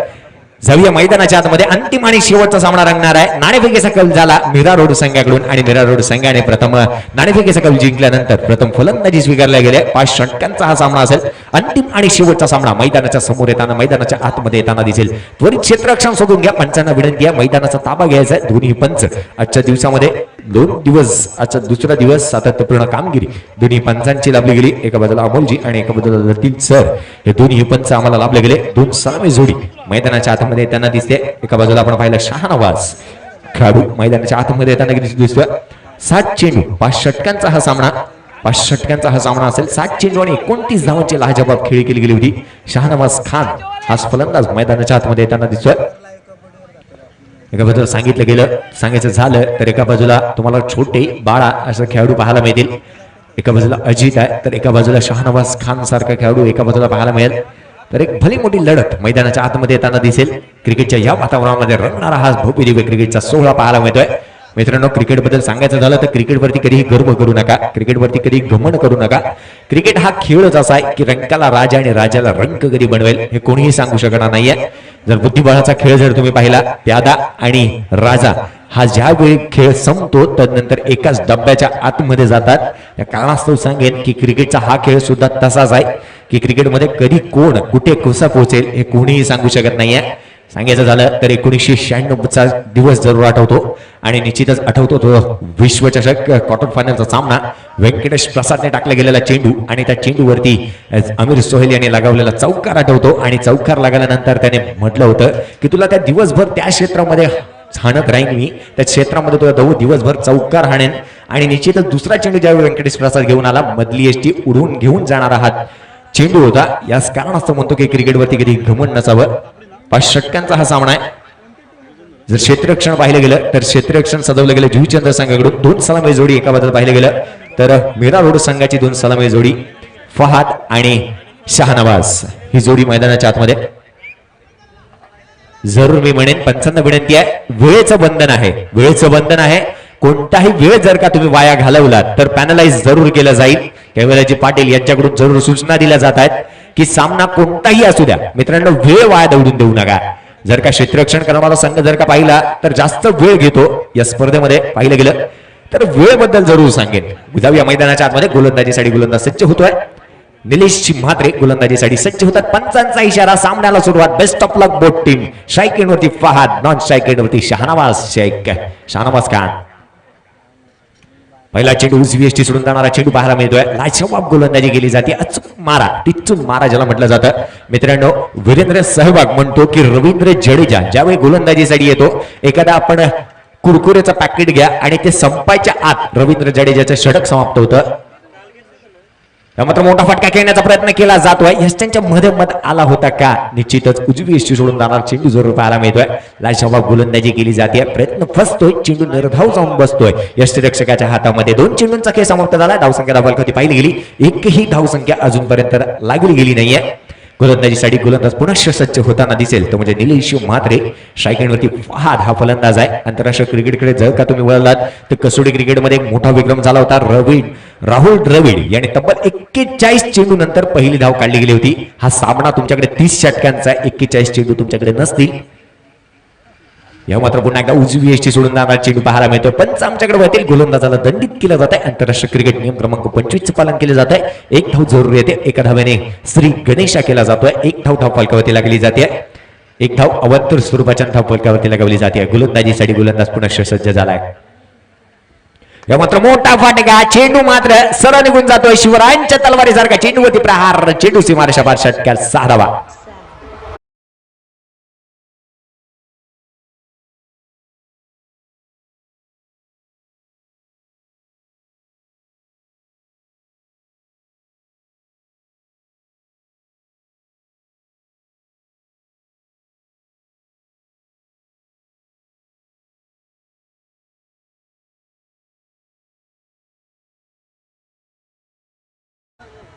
जाऊया मैदानाच्या आतमध्ये अंतिम आणि शेवटचा सामना रंगणार आहे. नाणेफेकीचा कल झाला मीरा रोड संघाकडून आणि मीरा रोड संघाने प्रथम नाणेफेकीचा कल जिंकल्यानंतर प्रथम फलंदाजी स्वीकारल्या गेल्या. 5 षटकांचा हा सामना असेल. अंतिम आणि शेवटचा सामना मैदानाच्या समोर येताना, मैदानाच्या आतमध्ये येताना दिसेल. त्वरित क्षेत्ररक्षण शोधून घ्या. पंचांना विनंती आहे मैदानाचा ताबा घ्यायचा आहे. दोन्ही पंच आजच्या दिवसामध्ये 2 दिवस, आजचा दुसरा दिवस सातत्यपूर्ण कामगिरी दोन्ही पंचांची लाभली गेली. एका बाजूला अमोलजी आणि एका बाजूला लतीफ सर हे दोन्ही पंच आम्हाला लाभले गेले. 2 सलामी जोडी मैदानाच्या आतमध्ये त्यांना दिसते. एका बाजूला आपण पाहिलं शहानवाज खेळाडू मैदानाच्या आतमध्ये येताना दिसतोय. 7 चेंडू 5 षटकांचा हा सामना, 5 षटकांचा हा सामना असेल. 7 चेंडू आणि 29 धावांची लाजवाब खेळी केली गेली होती. शहानवाज खान हा फलंदाज मैदानाच्या आतमध्ये येताना दिसतोय. एका बाजूला सांगायचं झालं तर एका बाजूला तुम्हाला छोटे बाळा असं खेळाडू पाहायला मिळतील. एका बाजूला अजित आहे तर एका बाजूला शहानवाज खान सारखा खेळाडू एका बाजूला पाहायला मिळेल. तर एक भली मोठी लढत मैदानाच्या आतमध्ये येताना दिसेल. क्रिकेटच्या या वातावरणामध्ये रंगणारा हा भव्य दिव्य क्रिकेटचा सोहळा पाहायला मिळतोय. मित्रांनो, क्रिकेटबद्दल सांगायचं झालं तर क्रिकेटवरती कधीही गर्व करू नका, क्रिकेटवरती कधी घमंड करू नका. क्रिकेट हा खेळच असा आहे की रंकाला राजा आणि राजाला रंक कधी बनवेल हे कोणीही सांगू शकणार नाहीये. जर बुद्धिबळाचा खेळ जर तुम्ही पाहिला, प्यादा आणि राजा हा ज्यावेळी खेळ संपतो तदनंतर एकाच डब्याच्या आतमध्ये जातात. या कारणास्तव सांगेन की क्रिकेटचा हा खेळ सुद्धा तसाच आहे की क्रिकेटमध्ये कधी कोण कुठे कसा पोहोचेल हे कोणीही सांगू शकत नाहीये. सांगायचं झालं तर 1996चा दिवस जरूर आठवतो आणि निश्चितच आठवतो तो विश्वचषक क्वार्टर फायनलचा सामना. व्यंकटेश प्रसादने टाकला गेलेला चेंडू आणि त्या चेंडूवरती आमिर सोहेल यांनी लगावलेला चौकार आठवतो आणि चौकार लागल्यानंतर त्याने म्हटलं होतं की तुला त्या दिवसभर त्या क्षेत्रामध्ये हाणत राहीन मी, त्या क्षेत्रामध्ये तुला दिवसभर चौकार हाणेन. आणि निश्चितच दुसरा चेंडू ज्यावेळी व्यंकटेश प्रसाद घेऊन आला, मधली एसटी उडवून घेऊन जाणारा हा चेंडू होता. याच कारणास्तव म्हणतो की क्रिकेटवरती कधी घमंड नसावं. 5 षटकांचा हा सामना आहे. जर क्षेत्ररक्षण पाहिलं गेलं तर क्षेत्ररक्षण सजवलं गेलं जुईचंद्र संघाकडून. 2 सलामी जोडी एका बाजूला पाहिलं गेलं तर मीरा रोड संघाची 2 सलामी जोडी फहाद आणि शहानवाज ही जोडी मैदानाच्या आतमध्ये. जरूर मी म्हणेन पंचांना विनंती आहे, वेळेचं बंधन आहे, वेळेचं बंधन आहे. कोणताही वेळ जर का तुम्ही वाया घालवलात तर पॅनलाइज जरूर केलं जाईल. कैवल्याजी पाटील यांच्याकडून जरूर सूचना दिल्या जात आहेत की सामना कोणताही असू द्या मित्रांनो, वेळ वाया दौडून देऊ नका. जर का क्षेत्ररक्षण करणारा संघ जर का पाहिला तर जास्त वेळ घेतो या स्पर्धेमध्ये पाहिलं गेलं तर वेळेबद्दल जरूर सांगेन. जाऊया मैदानाच्या आतमध्ये. गोलंदाजीसाठी गोलंदाज सज्ज होतोय. निलेश म्हात्रे गोलंदाजीसाठी सज्ज होतात. पंचांचा इशारा, सामन्याला सुरुवात. Best of luck both team. Strike एंडवरती फहाद, नॉन स्ट्राईक एंडवरती शहानवाज खान. पहिला चेंडू उजवी सोडून जाणारा चेंडू पाहायला मिळतोय. लाजवाब गोलंदाजी केली जाते. अचूक मारा, टिच्चून मारा ज्याला म्हटलं जातं. मित्रांनो, वीरेंद्र सहवाग म्हणतो की रवींद्र जडेजा ज्यावेळी गोलंदाजीसाठी येतो, एखादा आपण कुरकुरेचं पॅकेट घ्या आणि ते संपायच्या आत रवींद्र जडेजाचं षटक समाप्त होतं. मात्र मोठा फटका खेळण्याचा प्रयत्न केला जातोय. यष्टींच्या मध्ये आला होता का? निश्चितच उजवी यष्टी सोडून जाणार चेंडू जरूर पाहायला मिळतोय. लाजवाब गोलंदाजी केली जाते. प्रयत्न फसतोय, चेंडू निर्धाव जाऊन बसतोय यष्टीरक्षकाच्या हातामध्ये. 2 चेंडूंचा खेळ समाप्त झाला. धावसंख्या दाखल पाहिली गेली. एकही धावसंख्या अजूनपर्यंत लागली गेली नाहीये. गोलंदाजीसाठी गोलंदाज पुन्हा सज्ज होताना दिसेल तो म्हणजे निलेश म्हात्रे. स्ट्राईकवरती फहाद हा फलंदाज आहे. आंतरराष्ट्रीय क्रिकेटकडे जर का तुम्ही वळलात तर कसोटी क्रिकेटमध्ये एक मोठा विक्रम झाला होता. राहुल द्रविड याने तब्बल 41 चेंडू नंतर पहिली धाव काढली गेली होती. हा सामना तुमच्याकडे 30 षटकांचा आहे. 41 चेंडू तुमच्याकडे नसतील. या मात्र पुन्हा एकदा उजवी यष्टी सोडून जाणार चेंडू पाहायला मिळतो. पंच आमच्याकडे वरती गोलंदाजाला दंडित केलं जात आहे. आंतरराष्ट्रीय क्रिकेट नियम क्रमांक 25 चं पालन केलं जात आहे. 1 धाव जरूर येते. एका धावेने श्री गणेशा केला जातोय. 1 धाव फलकावरती लागली जाते. 1 धाव अवंतर स्वरूपाच्या धाव फलकावरती लागवली जाते. गोलंदाजीसाठी गोलंदाज पुन्हा सज्ज झालाय. या मात्र मोठा फटका, चेंडू मात्र सरळ निघून जातोय. शिवरायांच्या तलवारीसारखा चेंडूवरती प्रहार, चेंडू सीमारेषा पार, षटकार 6 धावा.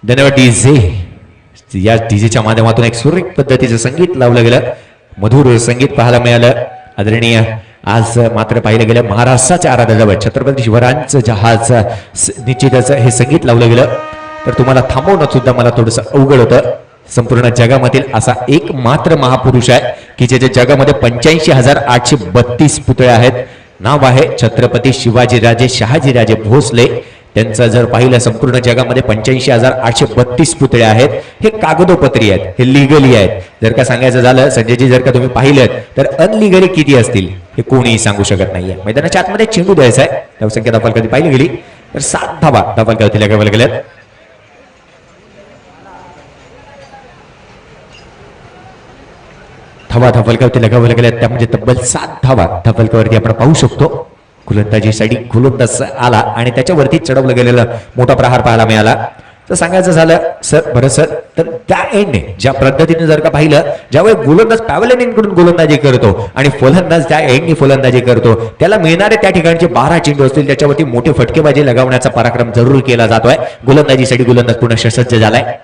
धन्यवाद डीजे. या डीजेच्या माध्यमातून एक सुरेख पद्धतीचं संगीत लावलं गेलं. मधुर संगीत पाहायला मिळालं. आदरणीय आज मात्र पाहिलं गेलं महाराष्ट्राच्या आराध्य छत्रपती शिवरायांचं जहाज निश्चितच हे संगीत लावलं गेलं. तर तुम्हाला थांबवणं सुद्धा मला थोडंसं अवघड होतं. संपूर्ण जगामधील असा एक मात्र महापुरुष आहे की ज्याच्या जगामध्ये 85,832 पुतळे आहेत. नाव आहे छत्रपती शिवाजीराजे शहाजीराजे भोसले. त्यांचं जर पाहिलं संपूर्ण जगामध्ये 85,832 पुतळे आहेत. हे कागदोपत्री आहेत, हे लिगली आहेत. जर का सांगायचं झालं संजयजी, जर का तुम्ही पाहिलं तर अनलिगली किती असतील हे कोणीही सांगू शकत नाहीये. मैदानाच्या आतमध्ये चेंडू द्यायचा आहे. धावसंख्या दाखल कधी पाहिली गेली तर 7 धावा दाखल कधी लगावल्या गेल्यात. धावा धावलकावरती लगावल्या गेल्यात. त्यामध्ये तब्बल 7 धावा धावलकावरती आपण पाहू शकतो. गोलंदाजीसाठी गोलंदाज आला आणि त्याच्यावरती चढवलं गेलेलं मोठा प्रहार पाहायला मिळाला. तर सांगायचं झालं सर बरं सर तर त्या एंडने ज्या पद्धतीने जर का पाहिलं, ज्यावेळी गोलंदाज पॅव्हलियनकडून गोलंदाजी करतो आणि फलंदाज त्या एंडनी फलंदाजी करतो, त्याला मिळणारे त्या ठिकाणचे 12 चेंडू असतील त्याच्यावरती मोठे फटकेबाजी लगावण्याचा पराक्रम जरूर केला जातोय. गोलंदाजीसाठी गोलंदाज पुन्हा सज्ज झालाय.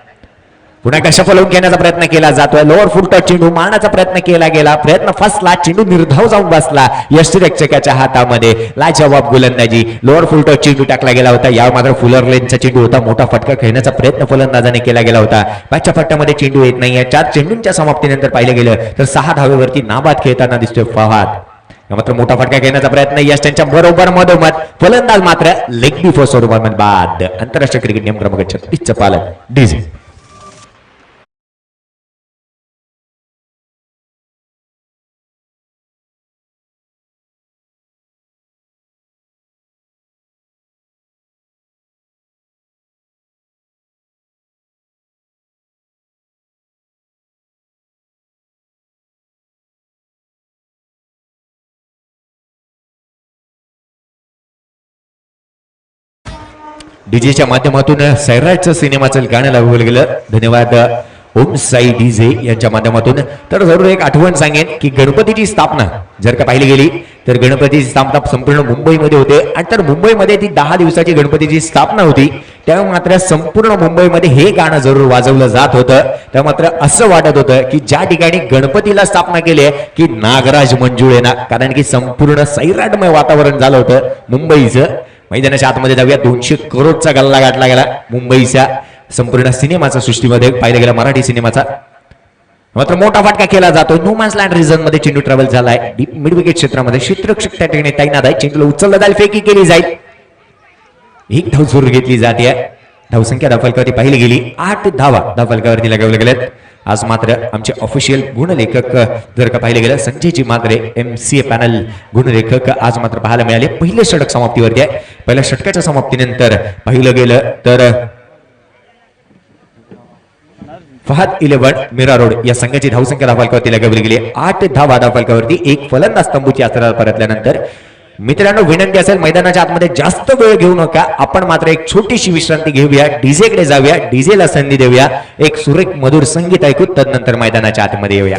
पुन्हा एकदा सफल घेण्याचा प्रयत्न केला जातोय. लोअर फुल चेंडू मारण्याचा प्रयत्न केला गेला. प्रयत्न फसला. चेंडू निर्धाव जाऊन बसला यष्टीरक्षकाच्या हातामध्ये. लाजवाब गोलंदाजी. लोअर फुल चेंडू टाकला गेला होता. या मात्र फुलर लेनचा चेंडू होता. मोठा फटका खेळण्याचा प्रयत्न फलंदाजाने केला गेला होता. 5च्या फटक्यामध्ये चेंडू येत नाहीये. 4 चेंडूंच्या समाप्तीनंतर पाहिलं गेलं तर 6 धावेवरती नाबाद खेळताना दिसतोय फहाद. मात्र मोठा फटका घेण्याचा प्रयत्न यश त्यांच्या बरोबर मधोमध. फलंदाज मात्र लेग बिफोर स्वरूपात बाद. आंतरराष्ट्रीय क्रिकेट नियम क्रमांक 36 चं पालन डीजे. डीजेच्या माध्यमातून सैराटचं सिनेमाचं गाणं लागवलं गेलं. धन्यवाद ओम साई डीजे यांच्या माध्यमातून. तर जरूर एक आठवण सांगेन की गणपतीची स्थापना जर का पाहिली गेली तर गणपतीची स्थापना संपूर्ण मुंबईमध्ये होते. आणि तर मुंबईमध्ये ती 10 दिवसाची गणपतीची स्थापना होती. तेव्हा मात्र संपूर्ण मुंबईमध्ये हे गाणं जरूर वाजवलं जात होतं. तेव्हा मात्र असं वाटत होतं की ज्या ठिकाणी गणपतीला स्थापना केली आहे की नागराज मंजुळे ना, कारण की संपूर्ण सैराटमय वातावरण झालं होतं मुंबईचं. मैदानाच्या आतमध्ये जाऊया. 200 करोडचा गल्ला गाठला गेला मुंबईच्या संपूर्ण सिनेमाचा सृष्टीमध्ये पाहिला गेला मराठी सिनेमाचा. मात्र मोठा फटका केला जातो. नो मॅन्स लँड रिझन मध्ये चेंडू ट्रॅव्हल झालाय. डीप मिड विकेट क्षेत्रामध्ये क्षेत्ररक्षक त्या ठिकाणी तैनात आहे. चेंडूला उचललं जाईल, फेकी केली जाईल. 1 धाव जरूर घेतली जाते. धावसंख्या धावफलकावरती पाहिली गेली 8 धावा धावफलकावरती लगावल्या गेल्यात. आज मात्र आमचे ऑफिशियल गुणलेखक जर का पाहिले गेलं संजयजी मात्रे MCA पॅनल गुणलेखक आज मात्र पाहायला मिळाले. पहिले षटक समाप्तीवरती आहे. पहिल्या षटकाच्या समाप्तीनंतर पाहिलं गेलं तर फहद 11 मीरा रोड या संघाची धावसंख्या धावफलकावरती लगावली गेली 8 धावा धावफलकावरती. एक फलंदाज तंबूची यात्रा परतल्यानंतर मित्रांनो विनंती असेल मैदानाच्या आतमध्ये जास्त वेळ घेऊ नका. आपण मात्र एक छोटीशी विश्रांती घेऊया. डीजे कडे जाऊया. डीजेला संधी देऊया. एक सुरेख मधुर संगीत ऐकू तदनंतर मैदानाच्या आतमध्ये येऊया.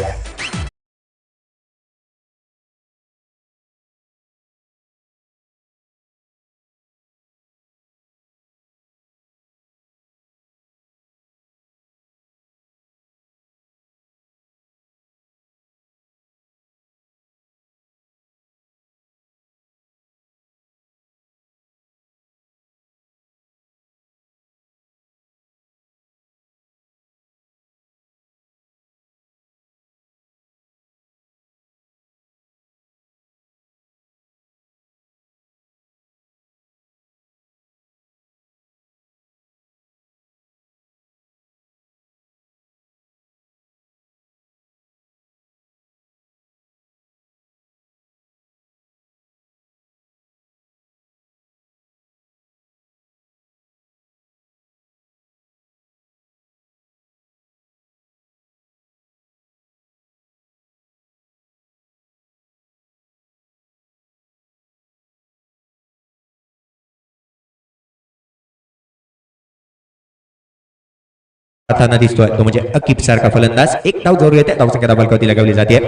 दिसतोय तो म्हणजे अकीब सारखा फलंदाज. एक धाव जरूर येते. धावसंख्या धावफलकावरती लगावली जाते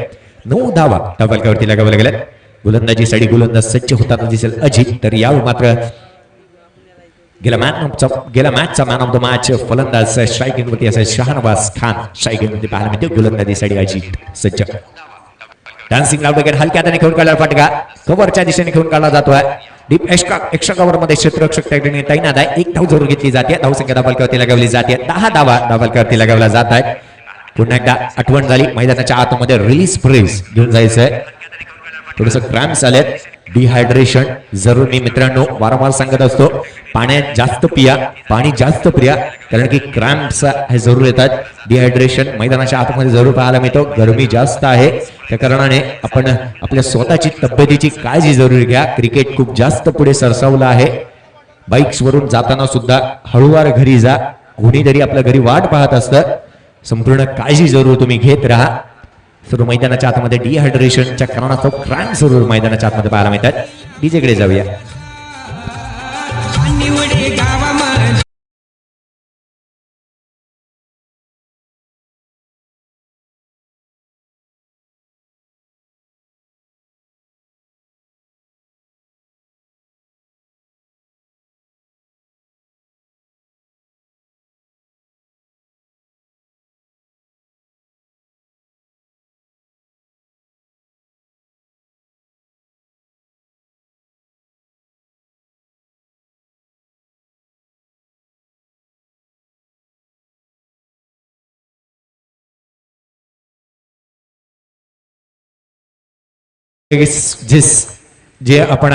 9 धावा धावफलकावरती लगावल्या गेल्या. गोलंदाजी साठी गोलंदाज सज्ज होताना दिसेल अजित. तर यावर मात्र गेला मॅचचा मॅन ऑफ द मॅच फलंदाज स्ट्रायकिंग वरती असेल शहानवाज खान. स्ट्रायकिंग वरती पाहायला मिळते गोलंदाजीसाठी अजित सज्ज. डान्सिंग लाऊड विकेट हलक्या हाताने खेळून काढला फटका कव्हरच्या दिशेने खेळून काढला जातोय. डीप एक्स्ट्रा कव्हर मध्ये क्षेत्ररक्षक त्या ठिकाणी तैनात आहे. एक धाव जरूर घेतली जाते. धावसंख्या धावफलकावरती लगावली जाते 10 धावा धावफलकावरती लगावल्या जात आहेत. पुन्हा एकदा आठवण झाली मैदानाच्या आतमध्ये रिलीज प्रेस घेऊन जायचंय. थोडस क्रॅम्प्स आलेत. डिहायड्रेशन जरूर मी मित्रांनो वारंवार सांगत असतो पाण्यात जास्त पिया पाणी जास्त पिया कारण की क्रॅम्प्स हे जरूर येतात. डिहायड्रेशन मैदानाच्या आतमध्ये जरूर पाहायला मिळतो. गरमी जास्त आहे त्या कारणाने आपण आपल्या स्वतःची तब्येतीची काळजी जरूर घ्या. क्रिकेट खूप जास्त पुढे सरसावलं आहे. बाईक्स वरून जाताना सुद्धा हळूवार घरी जा. कोणीतरी आपल्या घरी वाट पाहत असतं. संपूर्ण काळजी जरूर तुम्ही घेत राहा. सर्व मैदानाच्या आतमध्ये डिहायड्रेशनच्या कारणास्तव क्रॅम्प जरूर मैदानाच्या आतमध्ये पाहायला मिळतात. डीजे कडे जाऊया. जे आपण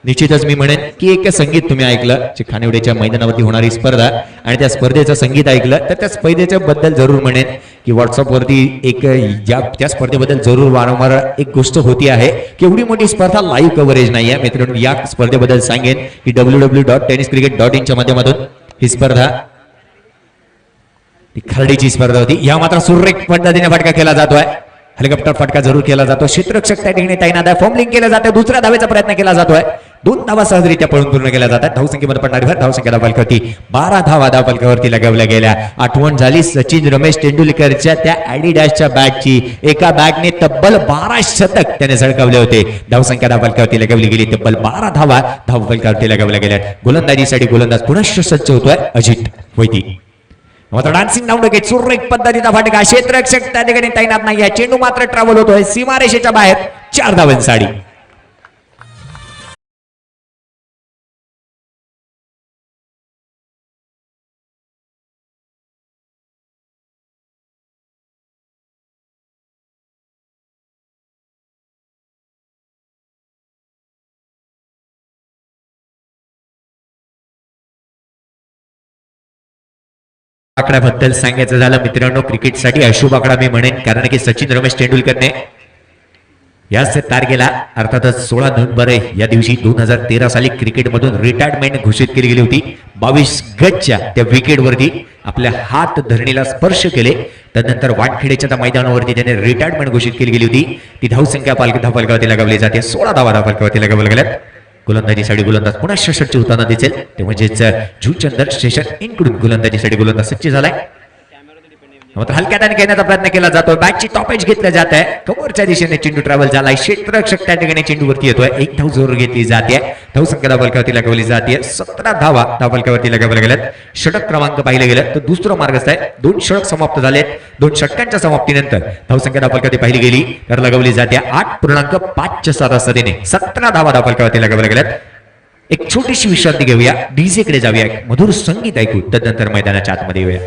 निश्चितच मी म्हणेन की एक संगीत तुम्ही ऐकलं जे खानिवडेच्या मैदानावरती होणारी स्पर्धा आणि त्या स्पर्धेचं संगीत ऐकलं तर त्या स्पर्धेच्या बद्दल जरूर म्हणेन की व्हॉट्सअपवरती एक त्या स्पर्धेबद्दल जरूर वारंवार एक गोष्ट होती आहे की एवढी मोठी स्पर्धा लाईव्ह कव्हरेज नाही आहे. मित्रांनो या स्पर्धेबद्दल सांगेन की www.tenniscricket.in च्या माध्यमातून ही स्पर्धा खरडीची स्पर्धा होती. या मात्र सुरेख पद्धतीने फटका केला जातोय. हेलिकॉप्टर फटका जरूर केला जातो. क्षेत्ररक्षक त्या ठिकाणी तैनात आहे. फॉर्मलिंग केलं जातं. दुसऱ्या धावेचा प्रयत्न केला जातोय. 2 धावा सहजरित्या पळून पूर्ण केल्या जातात. धावसंख्येमध्ये पडणारी भर धावसंख्या धावफलकावरती 12 धावा धावफलकावरती लगावल्या गेल्या. आठवण झाली सचिन रमेश तेंडुलकरच्या त्या ॲडिडासच्या बॅटची. एका बॅटने तब्बल 12 शतक त्याने झळकावले होते. धावसंख्या धावफलकावरती लगावली गेली तब्बल 12 धावा धावफलकावरती लगावल्या गेल्या. गोलंदाजीसाठी गोलंदाज पुनश्च सज्ज होतोय अजित वैदिक. मात्र डान्सिंग लाऊड विकेट सुरेख पद्धतीचा फटका. क्षेत्ररक्षक त्या ठिकाणी तैनात नाही आहे. चेंडू मात्र ट्रॅव्हल होतोय सीमारेषेच्या बाहेर 4 धावांसाठी. आकड्याबद्दल सांगायचं झालं मित्रांनो, क्रिकेटसाठी अशुभ आकडा मी म्हणेन, कारण की सचिन रमेश तेंडुलकरने याच तारखेला अर्थातच 16 नोव्हेंबर या दिवशी 2013 साली क्रिकेटमधून रिटायरमेंट घोषित केली गेली होती. 22 गजच्या त्या विकेटवरती आपल्या हात धरणीला स्पर्श केले. त्यानंतर वानखेडेच्या त्या मैदानावरती त्याने रिटायरमेंट घोषित केली गेली होती. ती धावसंख्या धावफलकावरती लगावली जाते. 16 धावा धावफलकावरती लगावल्या गेल्यात. गोलंदाजीसाठी गोलंदाज पुन्हा षटची होताना दिसेल ते म्हणजेच जुचंदर स्टेशन इनकडून गोलंदाजीसाठी गोलंदाज सज्ज झालाय. मात्र हलक्या त्याने घेण्याचा प्रयत्न केला जातोय. बॅटची टॉपेज घेतलं जात आहे. कव्हरच्या दिशेने चेंडू ट्रॅव्हल झालाय. क्षेत्ररक्षक त्या ठिकाणी चेंडूवरती येतोय. एक धाव जोर घेतली जाते. धावसंख्या धावफलकावरती लगावली जाते. 17 धावा धावफलकावरती लगावल्या गेल्यात. षटक क्रमांक पाहिले गेलं तर दुसरं मार्गस्थ आहे. 2 षटक समाप्त झालेत. 2 षटकांच्या समाप्तीनंतर धावसंख्या धावफलकावरती पाहिली गेली तर लगावली जाते 8.5 सदीने 17 धावा धावफलकावरती लगावल्या गेल्यात. एक छोटीशी विश्रांती घेऊया. डीजे कडे जाऊया. मधुर संगीत ऐकू. त्यानंतर मैदानाच्या आतमध्ये येऊया.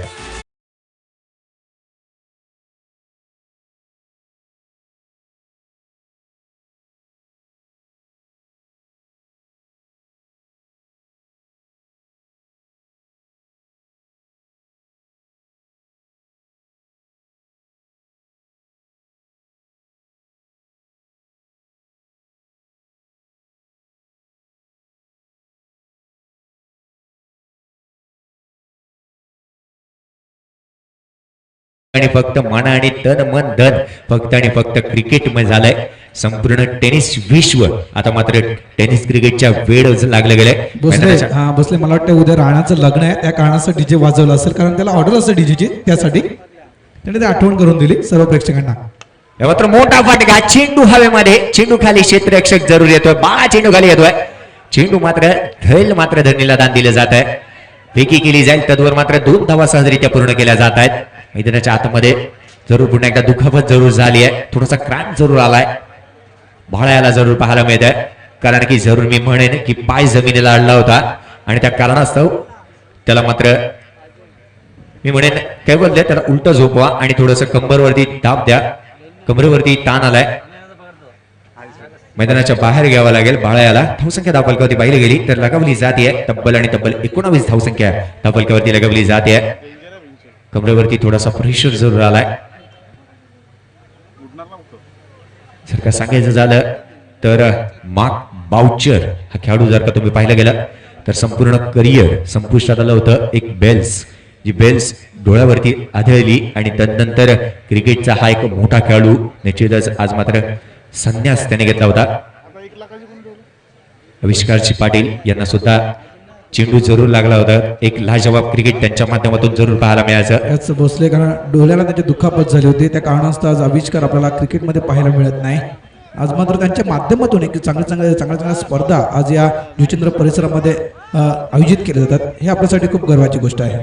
आणि फक्त मन आणि तन मन धन फक्त आणि फक्त क्रिकेट मध्ये झालंय. संपूर्ण टेनिस विश्व आता मात्र टेनिस क्रिकेटच्या वेळ लागलं गेलंय. बसले मला वाटतं उद्या राणाचं लग्न आहे, त्या कारणासाठी डीजे वाजवलं असेल, कारण त्याला ऑर्डर असेल डीजेची, त्यासाठी त्याने ते आठवण करून दिली सर्व प्रेक्षकांना. मात्र मोठा फटका. चेंडू हवेमध्ये. चेंडू खाली क्षेत्ररक्षक जरूर येतोय. बाळा चेंडू खाली येतोय. चेंडू मात्र धैल मात्र धरणीला दान दिलं जात आहे. फेकी केली जाईल. तद्वर मात्र 2 धावा सहजरित्या पूर्ण केल्या जात आहेत. मैदानाच्या आतमध्ये जरूर पुन्हा एकदा दुखापत जरूर झाली आहे. थोडासा क्रॅम्प जरूर आलाय. भाळ्याला जरूर पाहायला मिळत आहे, कारण की जरूर मी म्हणेन की पाय जमिनीला अडला होता आणि त्या कारणास्तव त्याला मात्र मी म्हणेन काय बोलते त्याला उलट झोपवा आणि थोडस कंबरवरती दाब द्या. कमरेवरती ताण आलाय. मैदानाच्या बाहेर घ्यावं लागेल भाळ्याला. धावसंख्या धावफलकावरती पाहिली गेली तर लगावली जाते. तब्बल आणि तब्बल 19 धावसंख्या धावफलकावरती लगावली जाते. कमरेवरती थोडासा प्रेशर जरूर आलाय. जर का सांगायचं झालं तर मार्क बाउचर हा खेळाडू जर का तुम्ही पाहिलं गेलं तर संपूर्ण करिअर संपुष्टात आलं होतं. एक बेल्स जी बेल्स डोळ्यावरती आढळली आणि त्यानंतर क्रिकेटचा हा एक मोठा खेळाडू निश्चितच आज मात्र संन्यास त्याने घेतला होता. आविष्कारजी पाटील यांना सुद्धा चेंडू जरूर लागला होता. एक लाजवाब क्रिकेट त्यांच्या माध्यमातून जरूर पाहायला मिळायचं. याच भोसले कारण डोळ्याला त्याची दुखापत झाली होती, त्या कारणास्तव आज आविष्कार आपल्याला क्रिकेटमध्ये पाहायला मिळत नाही. आज मात्र त्यांच्या माध्यमातून एक चांगल्या स्पर्धा आज या जुचंद्र परिसरामध्ये आयोजित केल्या जातात. हे आपल्यासाठी खूप गर्वाची गोष्ट आहे.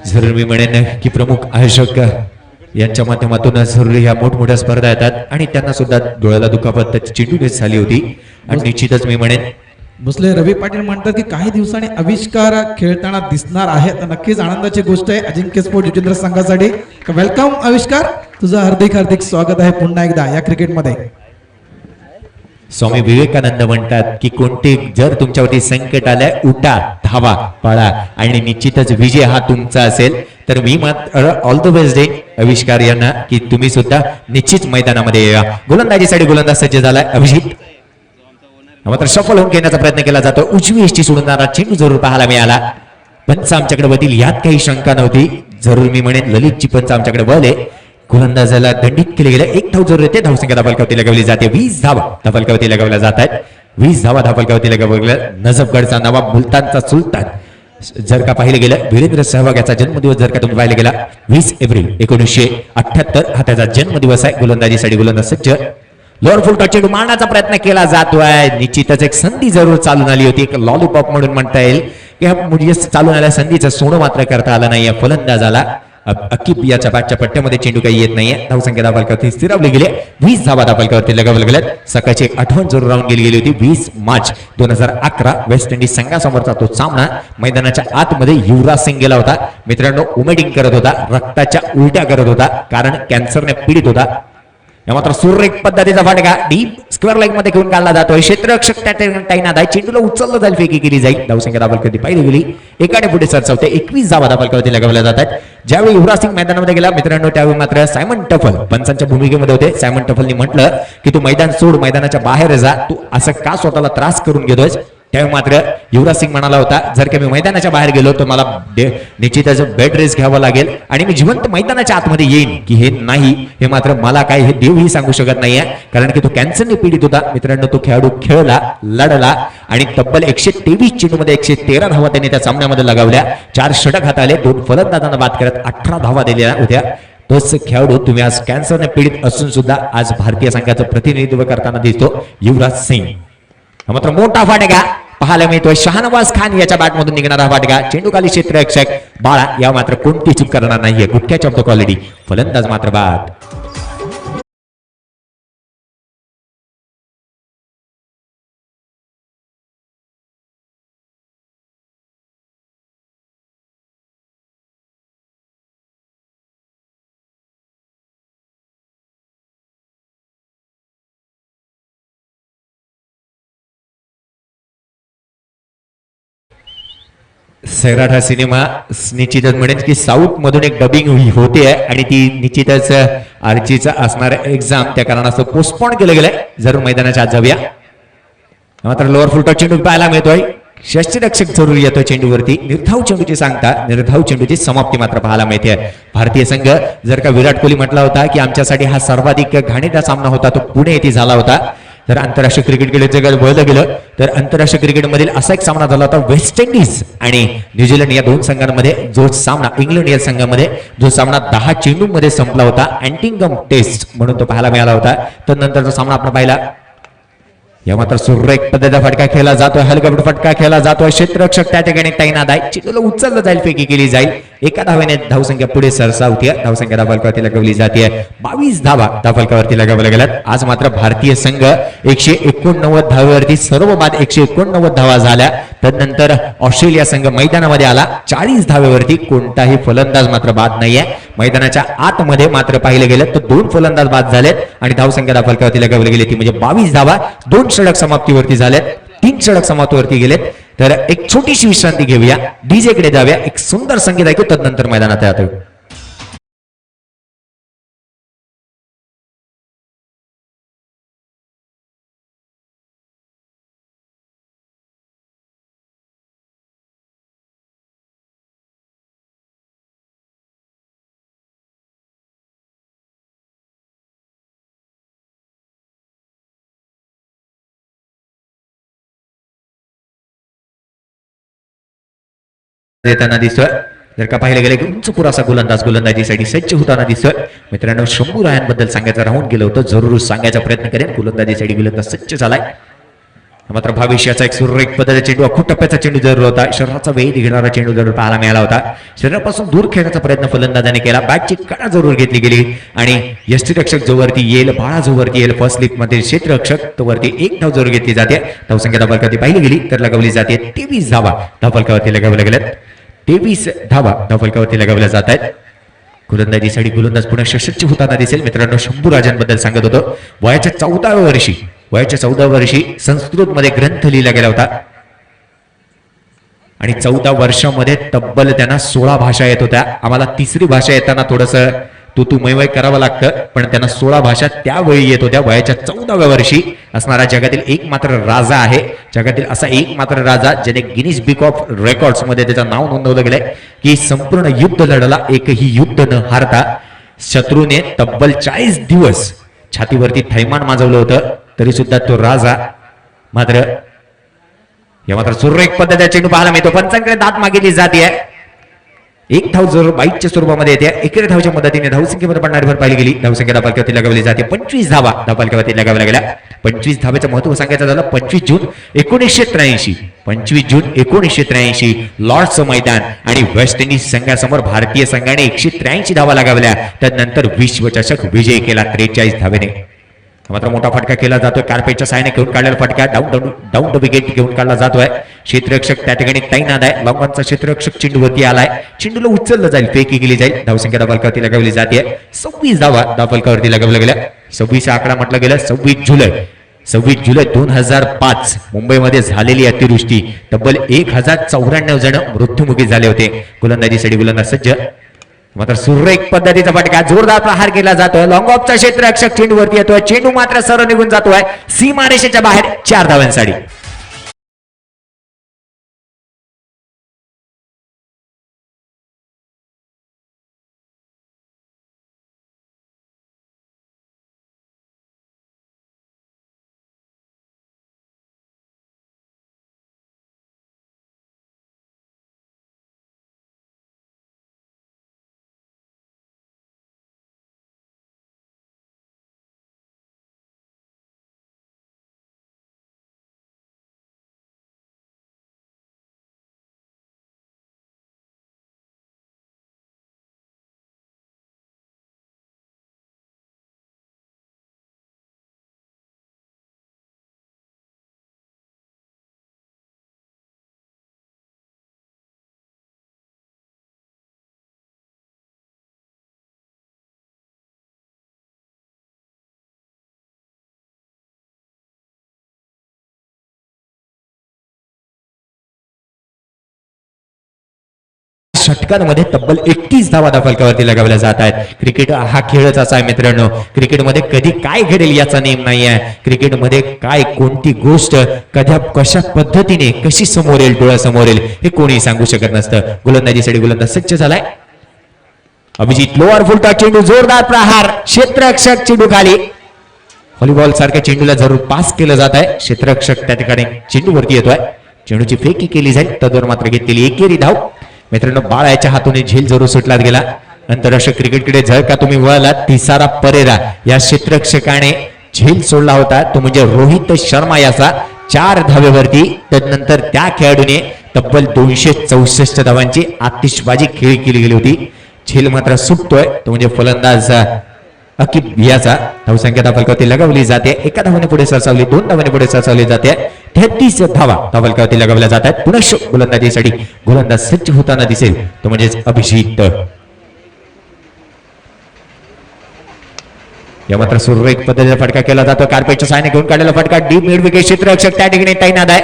जरूर मी म्हणेन की प्रमुख आयोजक यांच्या माध्यमातून जरूर ह्या मोठमोठ्या स्पर्धा येतात आणि त्यांना सुद्धा डोळ्याला दुखापत चेंडूनेच झाली होती. आणि निश्चितच मी म्हणेन भोसले रवी पाटील म्हणतात की काही दिवसांनी आविष्कार खेळताना दिसणार आहे, तर नक्कीच आनंदाची गोष्ट आहे अजिंक्य स्पोर्ट जुचंद्र संघासाठी. वेलकम आविष्कार, तुझं हार्दिक स्वागत आहे पुन्हा एकदा या क्रिकेटमध्ये. स्वामी विवेकानंद म्हणतात की कोणते जर तुमच्यावरती संकट आलंय उठा, धावा, पळा आणि निश्चितच विजय हा तुमचा असेल. तर मी मात्र ऑल द बेस्ट डे आविष्कार यांना की तुम्ही सुद्धा निश्चित मैदानामध्ये या. गोलंदाजीसाठी गोलंदाज सज्ज झालाय अभिजित. मात्र सफल होऊन घेण्याचा प्रयत्न केला जातो. उजवी एसटी सोडून जाणार चेंडू जरूर पाहायला मिळाला. पंच आमच्याकडे बदल यात काही शंका नव्हती. जरूर मी म्हणेन ललितची पंच आमच्याकडे बल आहे. गोलंदाजाला दंडित केले गेले. 1 धाव जरूर येते. धावसंख्या धावफलकावरती लगावली जाते. 20 धावा धावफलकावरती लगावल्या जात आहेत. 20 धावा धावफलकावरती लगावल्या. नजफगडचा नवाब, मुलतानचा सुलतान जर का पाहिलं गेलं वीरेंद्र सहवाग याचा जन्मदिवस जर का तुम्ही पाहिलं गेला 20 एप्रिल 1978 हा त्याचा जन्मदिवस आहे. गोलंदाजीसाठी गोलंदाज सज्ज. लोअर फुल टच चेंडू मारण्याचा प्रयत्न केला जातोय. निश्चितच एक संधी जरूर चालून आली होती. एक लॉलीपॉप म्हणून म्हणता येईल की म्हणजे चालून आल्या संधीचं सोनं मात्र करता आलं नाहीये फलंदाजाला. अकिब याच्या बॅटच्या पट्ट्यामध्ये चेंडू काही येत नाहीये. धावसंख्या धावफलकावरती स्थिरावली गेली. 20 धावा धावफलकावरती लगावल्या गेल्यात. सकाळची एक आठवण जरूर राहून गेली होती. 20 मार्च 2011 वेस्ट इंडिज संघासमोरचा तो सामना मैदानाच्या आतमध्ये युवराज सिंग गेला होता. मित्रांनो उमेडिंग करत होता, रक्ताच्या उलट्या करत होता, कारण कॅन्सरने पीडित होता. या मात्र सुरेख पद्धतीचा फटका डीप स्क्वेअर लाईन मध्ये घेऊन काढला जातोय. क्षेत्ररक्षक त्या ठिकाणी तैनात आहे. चेंडूला उचललं जाईल, फेकी केली जाईल. धावसंख्या दाबलकरती पाहिली गेली. एकाने पुढे सरसावते. 21 धावा दाबलकरती लगावल्या जातात. ज्यावेळी युवराज सिंग मैदानामध्ये गेला मित्रांनो, त्यावेळी मात्र सायमन टफल पंचांच्या भूमिकेमध्ये होते. सायमन टफलनी म्हटलं की तू मैदान सोड, मैदानाच्या बाहेर जा, तू असं का स्वतःला त्रास करून घेतोयस. त्यावेळी मात्र युवराज सिंग म्हणाला होता, जर का मी मैदानाच्या बाहेर गेलो तर मला निश्चितच बेड रेस्ट घ्यावं लागेल आणि मी जिवंत मैदानाच्या आतमध्ये येईन की हे नाही, हे मात्र मला काय हे देवही सांगू शकत नाहीये. कारण की तो कॅन्सरने पीडित होता. मित्रांनो, तो खेळाडू खेळला, लढला आणि तब्बल 123 चेंडूमध्ये 113 धावा त्यांनी त्या सामन्यामध्ये लगावल्या. 4 षटक हाताळले, 2 फलंदाजांना बाद करत 18 धावा दिल्या होत्या. तोच खेळाडू तुम्ही आज कॅन्सरने पीडित असून सुद्धा आज भारतीय संघाचं प्रतिनिधित्व करताना दिसतो युवराज सिंग. मात्र मोठा फाटका पाहायला मिळतोय. शहानवाज खान याच्या बॅटमधून निघणारा फाटका. चेंडू खाली क्षेत्ररक्षक बाळा या मात्र कोणती चूक करणार नाहीये. गुटक्याच्या ऑफ द क्वालिटी. फलंदाज मात्र बाद. सैराट हा सिनेमा निश्चितच म्हणेन की साऊथ मधून एक डबिंग होते आणि ती निश्चितच आर्चीचा असणार एक्झाम त्या कारणास्तव पोस्टपोन केलं गेलंय. जरूर मैदानाच्या आत जाऊया. मात्र लोअर फुलटॉस चेंडू पाहायला मिळतोय. षष्टीरक्षक जरूर येतोय चेंडूवरती. निर्धाव चेंडूची सांगता, निर्धाव चेंडूची समाप्ती मात्र पाहायला मिळते. भारतीय संघ जर का विराट कोहली म्हटला होता की आमच्यासाठी हा सर्वाधिक घाणेरडा सामना होता, तो पुणे येथे झाला होता. तर आंतरराष्ट्रीय क्रिकेटकडे जर वळलं गेलं तर आंतरराष्ट्रीय क्रिकेटमधील असा एक सामना झाला होता वेस्ट इंडिज आणि न्यूझीलंड या 2 संघांमध्ये, जो सामना इंग्लंड या संघामध्ये जो सामना 10 चेंडूंमध्ये संपला होता. अँटिंगम टेस्ट म्हणून तो पाहायला मिळाला होता. तर नंतरचा सामना आपण पाहिला. या मात्र सुरेख पद्धतीचा फटका खेळला जातोय. हलगर्जीपणे फटका खेळला जातोय. क्षेत्ररक्षक त्या ठिकाणी तैनात आहे. चेंडूला उचललं जाईल, फेकी केली जाईल. एका धावेने धावसंख्या पुढे सरसावते. धावसंख्या धावफलकावरती लगावली जाते. 22 धावा धावफलकावरती लगावल्या गेल्यात. आज मात्र भारतीय संघ 189 धावेवरती सर्व बाद 189 धावा झाल्या. तदनंतर ऑस्ट्रेलिया संघ मैदानामध्ये आला 40 धावेवरती. कोणताही फलंदाज मात्र बाद नाहीये. मैदानाच्या आतमध्ये मात्र पाहिलं गेलं तर 2 फलंदाज बाद झालेत आणि धावसंख्या धावफलकावरती लगावली गेली ती म्हणजे 22 धावा. 2 षटक समाप्तीवरती झालेत, 3 षटक समाप्तीवरती गेलेत. तर एक छोटीशी विश्रांती घेऊया, डीजे कडे जाऊया, एक सुंदर संगीत ऐकू, तदनंतर मैदानात येतो. देताना दिसतोय. जर का पाहिलं गेलं की उंच पुरासा गोलंदाजीसाठी सज्ज होताना दिसतोय. मित्रांनो, शंभू रायांबद्दल सांगायचं राहून गेलं होतं, जरूर सांगायचा प्रयत्न करेन. गोलंदाजीसाठी गोलंदाज सज्ज झालाय. मात्र भविष्याचा एक सुरेख पद्धतीचा चेंडू, खूप टप्प्याचा चेंडू जरूर होता. शरीराचा वेध घेणारा चेंडू जरूर पाहायला मिळाला होता. शरीरापासून दूर खेळण्याचा प्रयत्न फलंदाजाने केला. बॅटची कडा जरूर घेतली गेली आणि यष्टीरक्षक जो वरती येईल, बाळा जो वरती येईल, फर्स्ट लिफ्ट मध्ये क्षेत्ररक्षक तो वरती 1 धाव जरूर घेतली जाते. धावसंख्या धावफलकावरती पाहिली गेली तर लगावली जाते 23 धावा धावफलकावरती लगावल्या गेल्यात. 23 धावा धावफलकावरती लगावल्या जात आहेत. गोलंदाजीसाठी गोलंदाज पुन्हा सशस्त्र होताना दिसेल. मित्रांनो, शंभू राजांबद्दल सांगत होतो. वयाच्या 14व्या वर्षी संस्कृत मध्ये ग्रंथ लिहिला गेला होता आणि 14 वर्षामध्ये तब्बल त्यांना 16 भाषा येत होत्या. आम्हाला 3री भाषा येताना थोडस तू मैवय करावं लागतं, पण त्यांना 16 भाषा त्यावेळी येत होत्या. वयाच्या 14व्या वर्षी असणारा जगातील एकमात्र राजा आहे. जगातील असा एकमात्र राजा ज्याने गिनीज बुक ऑफ रेकॉर्ड्स मध्ये त्याचं नाव नोंदवलं गेलंय की संपूर्ण युद्ध लढला, एकही युद्ध न हारता. शत्रूने तब्बल 40 दिवस छातीवरती थैमान माजवलं होतं, तरी सुद्धा तो राजा मात्र सुरेख पद्धतीचा चेंडू पाहायला मिळतो. पंचांकडे दात मागितली जाते. 1 धाव जरूर बाईटच्या स्वरूपामध्ये येते. 1 धावच्या मदतीने धावसंख्येमध्ये पडणारी भर पाहिली गेली. धावसंख्या धावफलकावरती लगावली जाते. 25 धावा धावफलकावरती लगावल्या गेल्या. 25 धावेचं महत्व सांगायचं झालं 25 जून 1983 लॉर्ड्सचं मैदान आणि वेस्ट इंडिज संघासमोर भारतीय संघाने 183 धावा लगावल्या. त्यानंतर विश्वचषक विजय केला 43 धावेने. मात्र मोठा फटका केला जातोय. कार्पेटच्या साहाय्याने घेऊन काढलेला फटका डाऊन द विकेट घेऊन काढला जातोय. क्षेत्ररक्षक त्या ठिकाणी तैनात आहे. लॉंगॉनचा क्षेत्ररक्षक चेंडूवरती आलाय. चेंडूला उचललं जाईल, फेकी केली जाईल. धावसंख्या धावफलकावरती लगावली जाते. 26 धावा धावफलकावरती लगावल्या गेल्या. 26 आकडा म्हटलं गेलं. 26 जुलै 2005 मुंबईमध्ये झालेली अतिवृष्टी तब्बल 1094 जण मृत्युमुखी झाले होते. गोलंदाजीसाठी गोलंदाज सज्ज. मात्र सुरेख पद्धतीचा फटका, जोरदार प्रहार केला जातोय. लॉंग ऑफचा क्षेत्ररक्षक चेंडूवरती येतोय. चेंडू मात्र सरळ निघून जातोय सीमारेषेच्या बाहेर 4 धावांसाठी. षटकांमध्ये तब्बल 31 धावा फलकावरती लगावल्या जात आहेत. क्रिकेट हा खेळच असा आहे मित्रांनो. क्रिकेटमध्ये कधी काय घडेल याचा नेम नाही आहे. क्रिकेटमध्ये काय कोणती गोष्ट कशा पद्धतीने कशी समोर येईल, डोळ्यासमोर येईल हे कोणी सांगू शकत नसतं. गोलंदाजीसाठी गोलंदाज सज्ज झालाय. अभिजित लोअर फुलटा चेंडू, जोरदार प्रहार, क्षेत्ररक्षक चेंडू खाली. व्हॉलीबॉल सारख्या चेंडूला जरूर पास केलं जात आहे. क्षेत्ररक्षक त्या ठिकाणी चेंडू वरती येतोय. चेंडूची फेकी केली जाईल, तदवर मात्र घेतलेली एकेरी धाव. मित्रांनो, बाळाच्या हातून झेल जरूर सुटला गेला. आंतरराष्ट्रीय क्रिकेटकडे जर का तुम्ही वळलात, तिसारा परेरा या क्षेत्ररक्षकाने झेल सोडला होता, तो म्हणजे रोहित शर्मा याचा 4 धावेवरती. त्यानंतर त्या खेळाडूने तब्बल 264 धावांची आतिषबाजी खेळी केली गेली होती. झेल मात्र सुटतोय, तो म्हणजे फलंदाज अकिब याचा. धावसंख्या फलकावरती लगावली जाते. 1 धावाने पुढे सरसावली, 2 धावाने पुढे सरसावली जाते. 33 धावा फलकावरती लगावल्या जातात. पुनश्च गोलंदाजीसाठी गोलंदाज सज्ज होताना दिसेल, तो म्हणजेच अभिजित. या मात्र सुरेख पद्धतीचा फटका केला जातो. कार्पेटच्या साहाय्याने घेऊन काढलेला फटका, डीप मिड विकेट. क्षेत्ररक्षक त्या ठिकाणी तैनात आहे.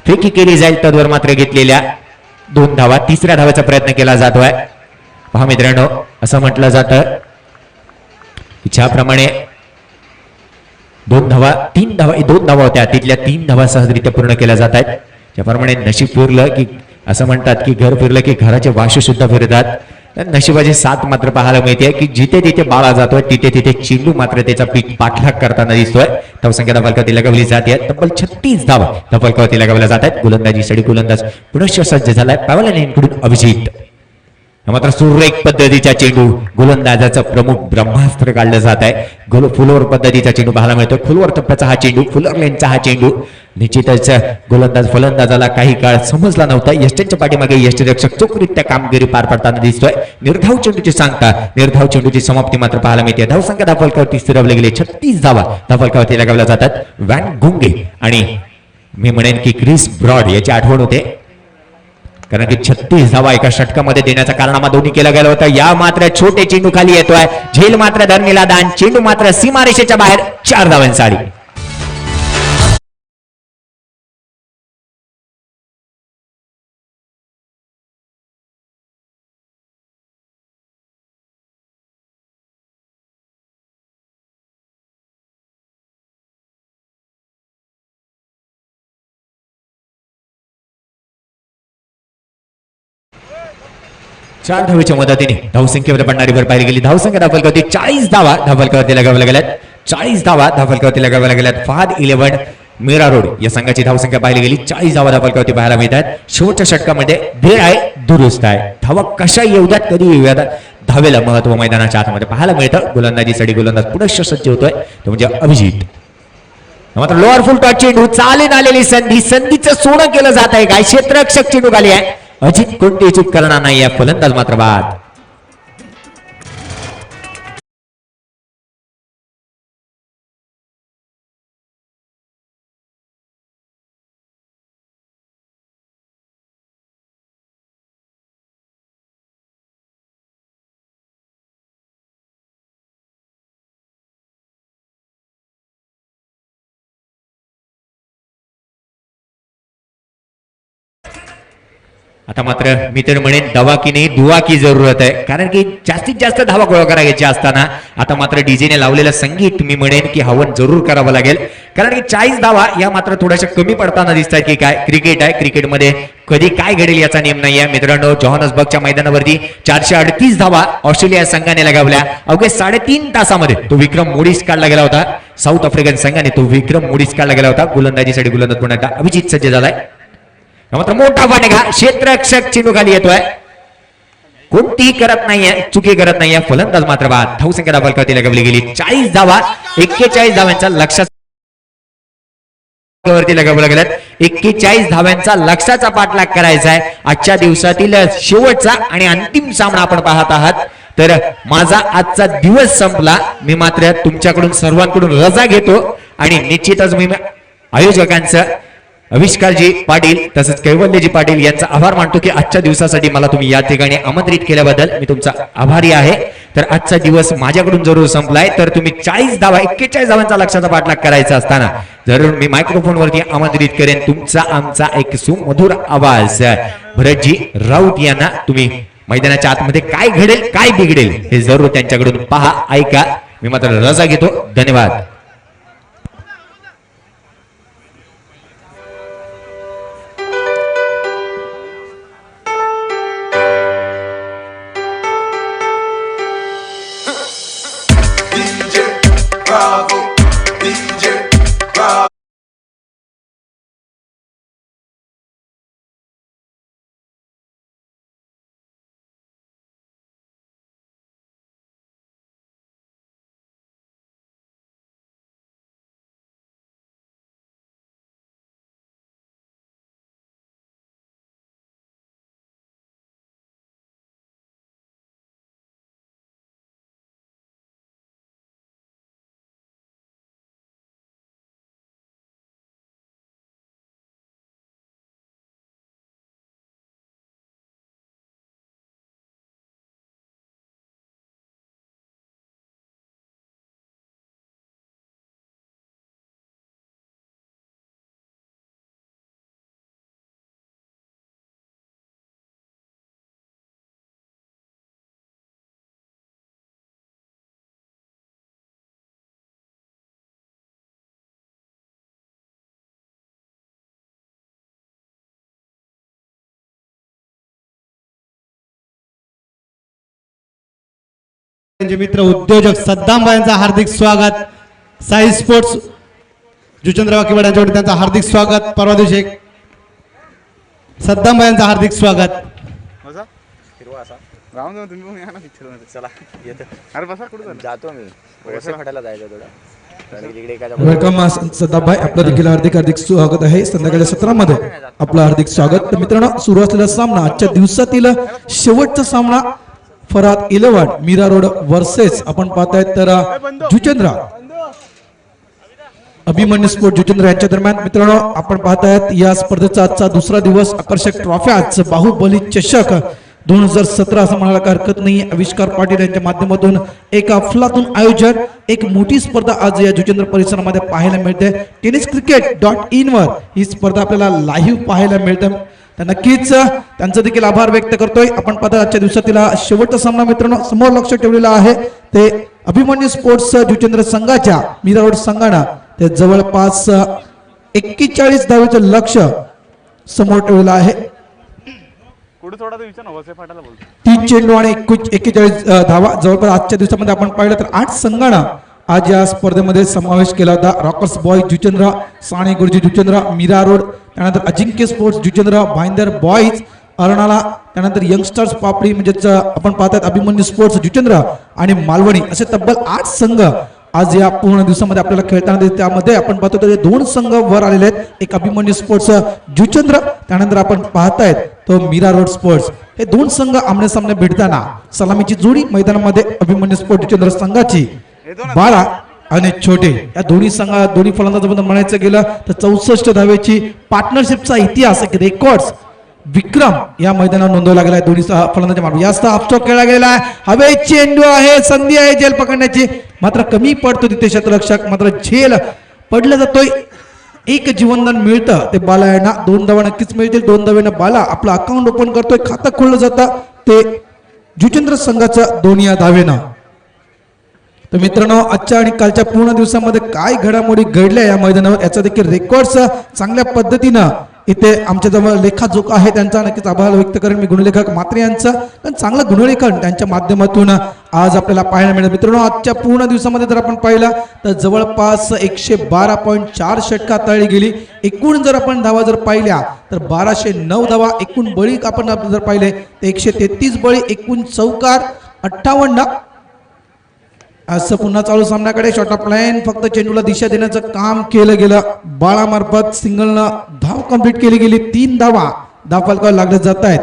फेकी केली जाईल, तदवर मात्र घेतलेल्या 2 धावा. 3ऱ्या धावाचा प्रयत्न केला जातोय. पहा मित्रांनो, असं म्हटलं जातं की ज्याप्रमाणे 2 धावा 3 धावा होत्या, तिथल्या 3 धावा सहजरित्या पूर्ण केल्या जात आहेत. ज्याप्रमाणे नशीब फिरलं की असं म्हणतात की घर फिरलं की घराचे वाशू सुद्धा फिरतात. नशिबाची साथ मात्र पाहायला मिळते की जिथे तिथे बाळा जातोय, तिथे तिथे चेंडू मात्र त्याचा पाठलाग करताना दिसतोय. धावसंख्या फलकावरती लगावली जाते. तब्बल 36 धावा फलकावरती लगावल्या जात आहेत. गोलंदाजीसाठी गोलंदाज पुनश्च सज्ज झालाय. पॅव्हलियनकडून अभिजित. मात्र सुरेख पद्धतीचा चेंडू, गोलंदाजाचं प्रमुख ब्रह्मास्त्र काढलं जात आहे. फुलवर पद्धतीचा चेंडू पाहायला मिळतो. फुलवर टप्प्याचा हा चेंडू, फुलर लेनचा हा चेंडू. निश्चितच फलंदाजाला काही काळ समजला नव्हता. यष्टीच्या पाठीमागे यष्टीरक्षक चोखरीत्या कामगिरी पार पडताना दिसतोय. निर्धाव चेंडूची सांगता, निर्धाव चेंडूची समाप्ती मात्र पाहायला मिळते. धावसंख्या फलकावरती स्थिरवले गेले. 36 धावा फलकावरती लगावल्या जातात. वॅन गुंगे आणि मी म्हणेन की क्रिस ब्रॉड याची आठवण होते, कारण की 36 धावा एका षटकामध्ये देण्याचा कारनामा दोन्ही केला गेला होता. या मात्र छोटे चेंडू खाली येतोय. झेल मात्र धरणीला दान. चेंडू मात्र सीमारेषेच्या बाहेर 4 धावांसाठी. चार धावेच्या मदतीने धावसंख्येवर पडणारी भर पाहिली गेली. धावसंख्या फलकावरती 40 धावा फलकावरती लगावल्या गेल्यात. 40 धावा फलकावरती लगावल्या गेल्यात. फाद 11 मीरा रोड या संघाची धावसंख्या पाहिली गेली. 40 धावा फलकावरती पाहायला मिळतात. शेवटच्या षटकामध्ये भेळ आहे, दुरुस्त आहे. धावा कशा येऊद्यात, कधी येऊद्यात, धावेला महत्व मैदानाच्या आतमध्ये पाहायला मिळतं. गोलंदाजीसाठी गोलंदाज पुनश्च सज्ज होतोय, तो म्हणजे अभिजित. मात्र लोअर फुल टॉस चेंडू, चालीन आलेली संधीचं सोनं केलं जात आहे. काय क्षेत्ररक्षक चेंडू खाली आहे. अजित कोणतीही चूक करणार नाही. फलंदाज मात्र बाद. आता मात्र मी तर म्हणेन दवा की नाही दुआ की जरूरत आहे, कारण की जास्तीत जास्त धावा गोळा करायचे असताना आता मात्र डीजेने लावलेलं संगीत मी म्हणेन की हवन जरूर करावं लागेल, कारण की 40 धावा या मात्र थोड्याशा कमी पडताना दिसत आहेत. की काय क्रिकेट आहे, क्रिकेटमध्ये कधी काय घडेल याचा नियम नाही आहे मित्रांनो. जोहान्सबर्गच्या मैदानावरती 438 धावा ऑस्ट्रेलिया संघाने लगावल्या. अवघे 3.5 तासामध्ये तो विक्रम मोडीस काढला गेला होता. साऊथ आफ्रिकन संघाने तो विक्रम मोडीस काढला गेला होता. गोलंदाजीसाठी गोलंदाज पुन्हा एकदा अभिजित सज्ज झालाय. मात्र मोठा फटका क्षेत्ररक्षक चेंडू खाली येतोय, कोणतीही करत नाहीये, चुकी करत नाहीये. फलंदाज मात्र बाद. धावसंख्या फलकावरती लगावली गेली. 40 धावा 41 धावांचा लक्षात वरती लगावला गेल्यात. 41 धाव्यांचा लक्षाचा पाठलाग करायचा आहे. आजच्या दिवसातील शेवटचा आणि अंतिम सामना आपण पाहत आहात. तर माझा आजचा दिवस संपला. मी मात्र तुमच्याकडून सर्वांकडून रजा घेतो आणि निश्चितच मी आयोजकांचं आविष्कारजी पाटील तसंच कैवल्यजी पाटील यांचा आभार मानतो की आजच्या दिवसासाठी मला तुम्ही या ठिकाणी आमंत्रित केल्याबद्दल मी तुमचा आभारी आहे. तर आजचा दिवस माझ्याकडून जरूर संपलाय. तर तुम्ही 40 धावा 41 धावांचा लक्षाचा पाठलाग करायचा असताना जरूर मी मायक्रोफोन वरती आमंत्रित करेन तुमचा आमचा एक सुमधुर आवाज भरतजी राऊत यांना. तुम्ही मैदानाच्या आतमध्ये काय घडेल काय बिघडेल हे जरूर त्यांच्याकडून पहा ऐका. मी मात्र रजा घेतो. धन्यवाद. त्यांचे मित्र उद्योजक सद्दाम भाई यांचा हार्दिक स्वागत. साई स्पोर्ट्स जुचंद्र वाकीवाड यांच्याकडे त्यांचा हार्दिक स्वागत. परवा दिवशी सद्दाम भाई यांचा हार्दिक स्वागत. बसा हिरवा असा राहून जाऊन तुम्ही पण या ना पिक्चर मध्ये. चला येतो. अरे बसा कुठे जातो मी पैसे फाटायला जायचं थोडं. वेलकम सद्दाम भाई, आपलं देखील हार्दिक हार्दिक स्वागत आहे. संध्याकाळी 17 मध्ये आपलं हार्दिक स्वागत. तर मित्रांनो सुरू असलेला सामना आजच्या दिवसातील शेवटचा सामना फरात इलेवाड मीरा रोड वर्सेस आपण पाहतायत तर जुचंद्र अभिमन्यू स्पोर्ट जुचंद्र यांच्या दरम्यान. मित्रांनो आपण पाहतायत या स्पर्धेचा आजचा दुसरा दिवस आकर्षक ट्रॉफ्याच बाहुबली चषक 2017 असं म्हणायला हरकत नाही. आविष्कार पाटील यांच्या माध्यमातून एक अफलातून आयोजन एक मोठी स्पर्धा आज या जुचंद्र परिसरामध्ये पाहायला मिळते. tenniscricket.in वर ही स्पर्धा आपल्याला लाईव्ह पाहायला मिळते. तर नक्कीच त्यांचं देखील आभार व्यक्त करतोय. आपण पाहता आजच्या दिवसातील शेवटचा सामना मित्रांनो समोर लक्ष ठेवलेला आहे ते अभिमन्यू स्पोर्ट्स जुचंद्र संघाच्या मीरा रोड संघानं ते जवळपास 41 धावेचं लक्ष समोर ठेवलेलं आहे. कुठे थोडा विचार ना वसे फाटायला बोलतो. 3 चेंडू आणि 41 धावा जवळपास आजच्या दिवसामध्ये आपण पाहिलं तर 8 संघानं आज या स्पर्धेमध्ये समावेश केला होता. Rockers boy Juchandra, Sane Guruji Juchandra, Mira road, त्यानंतर अजिंक्य स्पोर्ट्स जुचंद्र, भाईंदर बॉईज अर्नाळा, त्यानंतर यंगस्टर्स पापडी म्हणजेच आपण पाहतात अभिमन्यू स्पोर्ट्स जुचंद्र आणि मालवणी असे तब्बल 8 संघ आज या पूर्ण दिवसामध्ये आपल्याला खेळताना दिसते. त्यामध्ये आपण पाहतो तर 2 संघ वर आलेले आहेत. एक अभिमन्यू स्पोर्ट्स जुचंद्र, त्यानंतर आपण पाहतायत तो मीरा रोड स्पोर्ट्स. हे 2 संघ आमने सामने भिडताना सलामीची जोडी मैदानामध्ये अभिमन्यू स्पोर्ट्स जुचंद्र संघाची 12 आणि छोटे या दोन्ही दोन्ही फलंदाजांबद्दल म्हणायचं गेलं तर 64 धावेची पार्टनरशिपचा इतिहास एक रेकॉर्ड्स विक्रम या मैदानावर नोंदवला गेला आहे. दोन्ही फलंदाज मार्ग जास्त अपस्टॉक खेळला गेला आहे. हवे चेंडू आहे, संधी आहे झेल पकडण्याची, मात्र कमी पडतो तिथे क्षेत्ररक्षक, मात्र झेल पडला जातोय एक जीवनदान मिळतं ते बाला यांना 2 धावा नक्कीच मिळतील. 2 धावेनं बाला आपलं अकाउंट ओपन करतोय, खातं खोललं जातं ते जुचंद्र संघाचं 2 या धावेनं. तर मित्रांनो आजच्या आणि कालच्या पूर्ण दिवसामध्ये काय घडामोडी घडल्या या मैदानावर याचा देखील रेकॉर्ड्स चांगल्या पद्धतीनं इथे आमच्या जवळ लेखाजोखा आहे त्यांचा नक्कीच आभार व्यक्त करेन मी गुणलेखक म्हात्रे यांचं. पण चांगलं गुणलेखन त्यांच्या माध्यमातून आज आपल्याला पाहायला मिळेल. मित्रांनो आजच्या पूर्ण दिवसामध्ये जर आपण पाहिलं तर जवळपास 112.4 षटका तळली गेली. एकूण जर आपण धावा जर पाहिल्या तर 1209 धावा. एकूण बळी आपण जर पाहिले तर 133 बळी. एकूण चौकार 58. असं पुन्हा चालू सामन्याकडे शॉट ऑफ लाईन फक्त चेंडूला दिशा देण्याचं काम केलं गेलं. बाळामार्फत सिंगलनं धाव कंप्लीट केली गेली. 3 धावा धावफलकावर लागले जात आहेत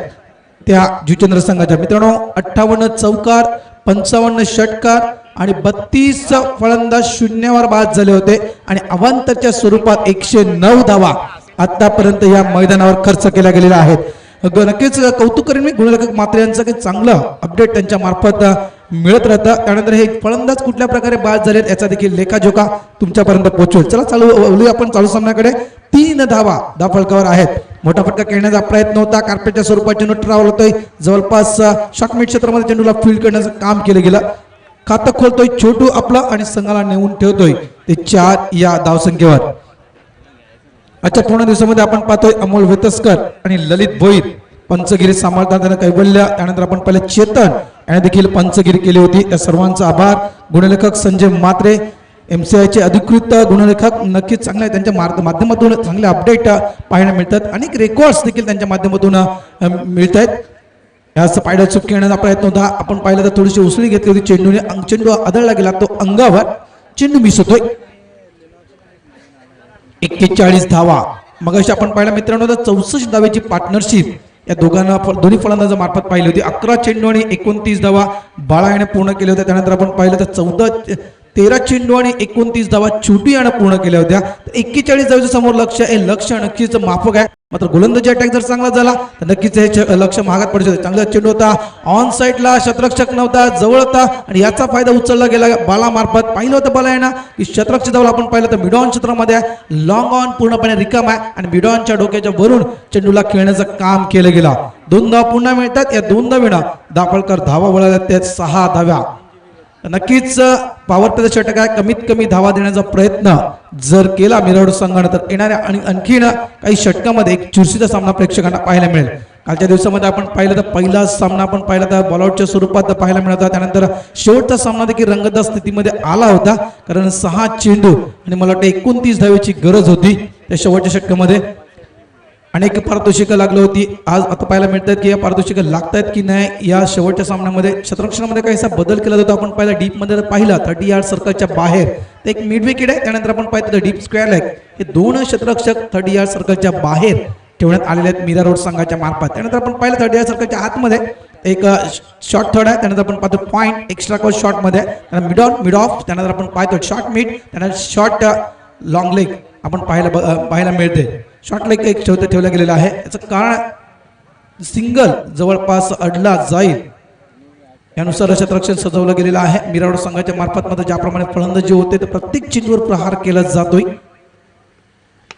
त्या जुचंद्र संघाच्या. मित्रांनो 58 चौकार, 55 षटकार आणि 32 फलंदाज शून्यावर बाद झाले होते आणि अवांतरच्या स्वरूपात 109 धावा आतापर्यंत या मैदानावर खर्च केल्या गेलेल्या आहेत. नक्कीच कौतुक करेन मी गुणलेखक म्हात्रे यांचं की चांगलं अपडेट त्यांच्या मार्फत मिळत राहतं. त्यानंतर हे फलंदाज कुठल्या प्रकारे बाद झालेत याचा देखील लेखाजोखा तुमच्यापर्यंत पोहोचवेल. चला चालू आपण चालू सामन्याकडे. 3 धावा धावफलकावर आहेत. मोठा फटका खेळण्याचा प्रयत्न होता. कार्पेटच्या स्वरूपात चेंडू ट्रॅव्हल होतोय. जवळपास शॉटमिट क्षेत्रामध्ये चेंडूला फील्ड करण्याचं काम केलं गेलं. खातं खोलतोय छोटू आपलं आणि संघाला नेऊन ठेवतोय ते 4 या धावसंख्येवर. आजच्या पूर्ण दिवसामध्ये आपण पाहतोय अमोल वेतस्कर आणि ललित भोईर पंचगिरी सांभाळताना कैवल्य. त्यानंतर आपण पाहिलं चेतन याने देखील पंचगिरी केली होती. त्या सर्वांचा आभार. गुणलेखक संजय म्हात्रे MCI चे अधिकृत गुणलेखक नक्कीच चांगले त्यांच्या माध्यमातून चांगले अपडेट पाहायला मिळतात. अनेक रेकॉर्ड्स देखील त्यांच्या माध्यमातून मिळत आहेत. याच पायड्या चूक खेळण्याचा प्रयत्न होता. आपण पाहिलं तर थोडीशी उसळी घेतली होती चेंडूने. चेंडू आदळला गेला तो अंगावर. चेंडू मिस होतोय. 41 धावा. मग अशी आपण पाहिलं मित्रांनो 64 धावेची पार्टनरशिप या दोन्ही फलंदाजा मार्फत पाहिली होती. 11 चेंडू आणि 29 धावा बाळा याने पूर्ण केल्या होत्या. त्यानंतर आपण पाहिलं तर 13 चेंडू आणि 29 धावा छोटी याने पूर्ण केल्या होत्या. 41 धावेचं समोर लक्ष हे लक्ष नक्कीच माफक आहे. मात्र गोलंदाजी अटॅक जर चांगला झाला तर नक्कीच हे लक्ष महागात पडू शकते. चांगला चेंडू होता. ऑन साईडला शतरक्षक नव्हता, जवळ होता आणि याचा फायदा उचलला गेला बाला मार्फत. पाहिलं होतं बाला यांना की शतरक्षक जवळ आपण पाहिलं तर मिडॉन क्षेत्रामध्ये लॉंग ऑन पूर्णपणे रिकाम आहे आणि मिडॉनच्या डोक्याच्या वरून चेंडूला खेळण्याचं काम केलं गेलं. 2 धावा पुन्हा मिळतात. या 2 धावेनं दाफळकर धावा वळवल्या त्या 6 धाव्या. नक्कीच पॉवर प्लेचं षटक आहे. कमीत कमी धावा देण्याचा प्रयत्न जर केला मिरावड संघानं तर येणाऱ्या आणि आणखीन काही षटकामध्ये एक चुरशीचा सामना प्रेक्षकांना पाहायला मिळेल. कालच्या दिवसामध्ये आपण पाहिलं तर पहिला सामना आपण पाहिला तर बॉलआउटच्या स्वरूपात पाहायला मिळत होता. त्यानंतर शेवटचा सामना देखील रंगतदार स्थितीमध्ये आला होता कारण 6 चेंडू आणि मला वाटतं 29 धावेची गरज होती त्या शेवटच्या षटकामध्ये. अनेक पारितोषिकं लागली होती. आज आता पाहायला मिळतात की या पारितोषिकं लागतात की नाही. या शेवटच्या सामन्यामध्ये क्षेत्ररक्षणामध्ये काहीसा बदल केला जातो. आपण पाहिला डीपमध्ये पाहिला 30 यार्ड सर्कलच्या बाहेर ते एक मिड विकेट आहे. त्यानंतर आपण पाहिलं तर डीप स्क्वेअर लेग हे 2 क्षेत्ररक्षक 30 यार्ड सर्कलच्या बाहेर ठेवण्यात आलेले आहेत मीरा रोड संघाच्या मार्फत. त्यानंतर आपण पाहिलं 30 यार्ड सर्कलच्या आतमध्ये एक शॉर्ट थर्ड आहे. त्यानंतर आपण पाहतो पॉईंट एक्स्ट्रा कॉल शॉटमध्ये मिड ऑफ. त्यानंतर आपण पाहतो शॉर्ट मिड. त्यानंतर शॉर्ट लॉंग लेग आपण पाहायला मिळते. शॉर्ट लेग एक ठेवला गेलेला आहे. याचं कारण सिंगल जवळपास अडला जाईल यानुसार क्षेत्ररक्षण सजवलं गेलेलं आहे मिरावड संघाच्या मार्फत. मध्ये ज्याप्रमाणे फलंदाजी होते तर प्रत्येक चेंडूवर प्रहार केला जातोय.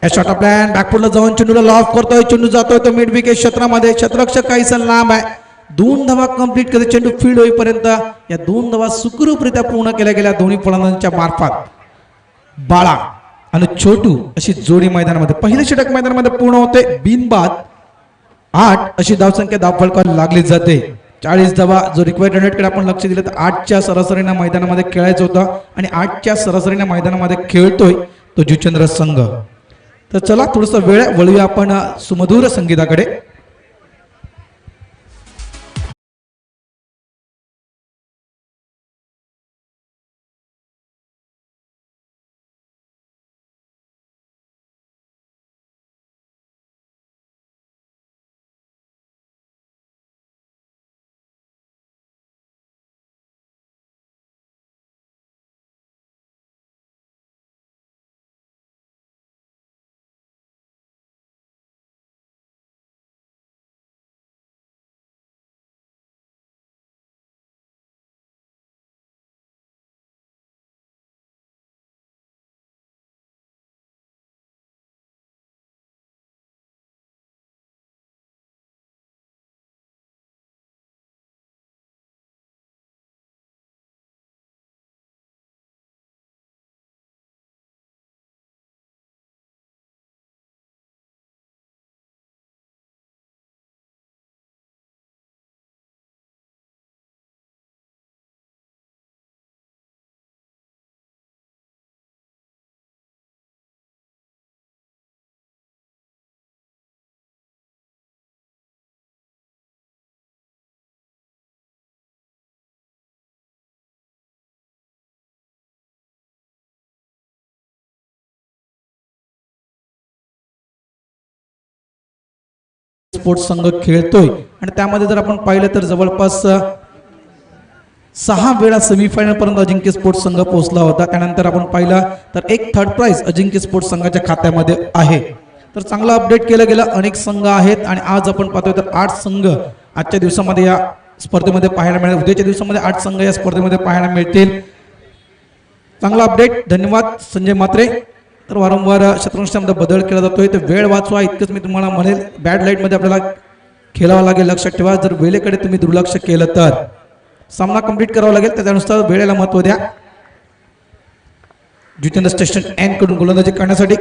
या शॉट ऑफ प्लॅन बॅकफुटला जाऊन चेंडूला लॉक करतोय. चेंडू जातोय तो मिड विकेट क्षेत्रामध्ये. क्षेत्ररक्षक काहीसा लांब आहे. 2 धावा कंप्लीट करते चेंडू फील्ड होईपर्यंत. या 2 धावा सुखरूपरित्या पूर्ण केल्या गेल्या दोन्ही फलंदाजांच्या मार्फत. बाळा आणि छोटू अशी जोडी मैदानामध्ये पहिले षटक मैदानामध्ये पूर्ण होते. बिनबाद 8 अशी धावसंख्या धावफलकावर लागली जाते. 40 धावा जो रिक्वायर्ड रनरेटकडे आपण लक्ष दिलं तर 8च्या सरासरीने मैदानामध्ये खेळायचं होतं आणि 8च्या सरासरीने मैदानामध्ये खेळतोय तो जुचंद्र संघ. तर चला थोडस वेळ वळूया आपण सुमधुर संगीताकडे. स्पोर्ट्स संघ खेळतोय आणि त्यामध्ये जर आपण पाहिलं तर जवळपास 6 वेळा सेमीफायनल पर्यंत अजिंक्य स्पोर्ट्स संघ पोहोचला होता. त्यानंतर आपण पाहिलं तर एक थर्ड प्राइज अजिंक्य स्पोर्ट्स संघाच्या खात्यामध्ये आहे. तर चांगला अपडेट केलं गेलं. अनेक संघ आहेत आणि आज आपण पाहतोय तर 8 संघ आजच्या दिवसामध्ये या स्पर्धेमध्ये पाहायला मिळेल. उद्याच्या दिवसामध्ये 8 संघ या स्पर्धेमध्ये पाहायला मिळतील. चांगला अपडेट. धन्यवाद संजय म्हात्रे. तर वारंवार शतरंजमध्ये बदल केला जातोय तर वेळ वाचवा इतकंच मी तुम्हाला म्हणेल. बॅड लाईटमध्ये आपल्याला खेळावं लागेल. लक्षात ठेवा जर वेळेकडे तुम्ही दुर्लक्ष केलं तर सामना कंप्लीट करावा लागेल. त्यानुसार वेळेला महत्व द्या. जितेंद्र स्टेशन एन कडून गोलंदाजी करण्यासाठी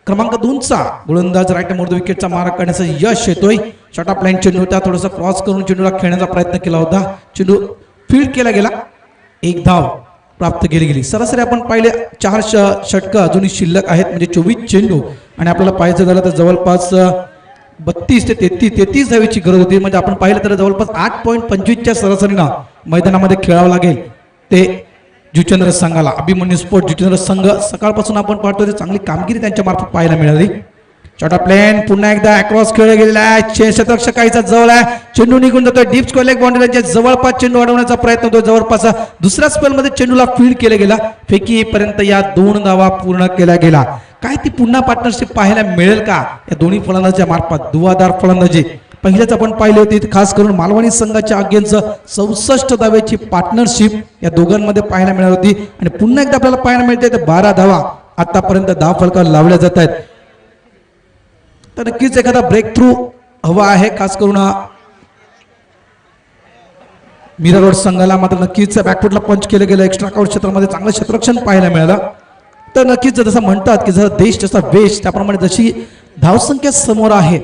क्रमांक 2चा गोलंदाज राईट मोर द विकेटचा मारा करण्याचं यश येतोय. शॉट ऑफ लाईन चेंडू होता. थोडासा क्रॉस करून चेंडूला खेळण्याचा प्रयत्न केला होता. चेंडू फील्ड केला गेला. 1 धाव प्राप्त केली गेली. सरासरी आपण पाहिले 4 षटकं अजूनही शिल्लक आहेत म्हणजे 24 चेंडू आणि आपल्याला पाहायचं झालं तर जवळपास 32 ते 33 धावेची गरज होती. म्हणजे आपण पाहिलं तर जवळपास 8.25च्या सरासरीनं मैदानामध्ये खेळावं लागेल ते जुचंद्र संघाला. अभिमन्यू स्पोर्ट जुचंद्र संघ सकाळपासून आपण पाहतोय चांगली कामगिरी त्यांच्या मार्फत पाहायला मिळाली. शॉट ऑफ प्लेन पुन्हा एकदा अक्रॉस खेळला गेलेला आहे. शतरक्षकाचा जवळ आहे. चेंडू निघून जातोय डीप स्क्वेअर लेग बाउंड्रीच्या जवळपास चेंडू अडवण्याचा प्रयत्न होतो. जवळपास दुसऱ्या स्पेलमध्ये चेंडूला फील्ड केला गेला. फेकीपर्यंत या 2 धावा पूर्ण केल्या गेला. काय ती पुन्हा पार्टनरशिप पाहायला मिळेल का या दोन्ही फलंदाजांच्या मार्फत? दुवादार फलंदाजी पहिल्याच आपण पाहिली होती. खास करून मालवणी संघाच्या अगेन्स्ट 64 धावेची पार्टनरशिप या दोघांमध्ये पाहायला मिळाली होती आणि पुन्हा एकदा आपल्याला पाहायला मिळते तर 12 धावा आतापर्यंत धावफलकावर लावल्या जात आहेत. तर नक्कीच एखादा ब्रेक थ्रू हवा आहे. खास करून मीरा रोड संघाला मात्र नक्कीच बॅकफुटला पंच केलं गेलं. एक्स्ट्रा काउंट क्षेत्रामध्ये चांगलं क्षेत्ररक्षण पाहायला मिळालं. तर नक्कीच जसं म्हणतात की जर देश जसा वेश त्याप्रमाणे जशी धावसंख्या समोर आहे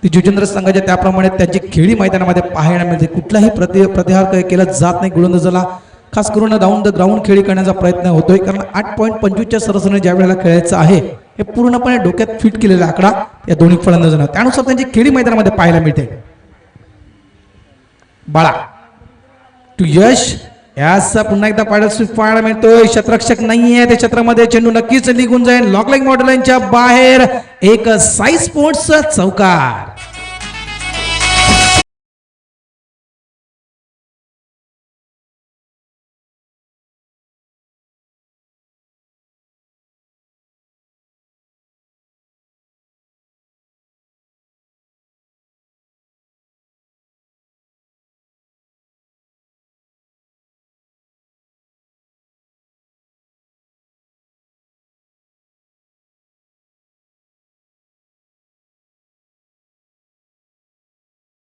ती जुचंद्र संघाच्या त्याप्रमाणे त्यांची खेळी मैदानामध्ये पाहायला मिळते. कुठलाही प्रतिहार केला जात नाही. गोलंदाजाला खास करून डाऊन द ग्राउंड खेळी करण्याचा प्रयत्न होतोय कारण 8.25च्या सरासरीने ज्या वेळेला खेळायचं आहे हे पूर्णपणे डोक्यात फिट केलेला आकडा या दोन्ही फलंदाजांना त्यानुसार त्यांची खेळी मैदानामध्ये पाहायला मिळते. बाळा टू यश याचा पुन्हा एकदा पाहायला मिळतोय. क्षेत्ररक्षक नाहीये त्या क्षेत्रामध्ये चेंडू नक्कीच निघून जाईल. लॉक लाईन मॉडेल लाईनच्या बाहेर एक साई स्पोर्ट्स चौकार.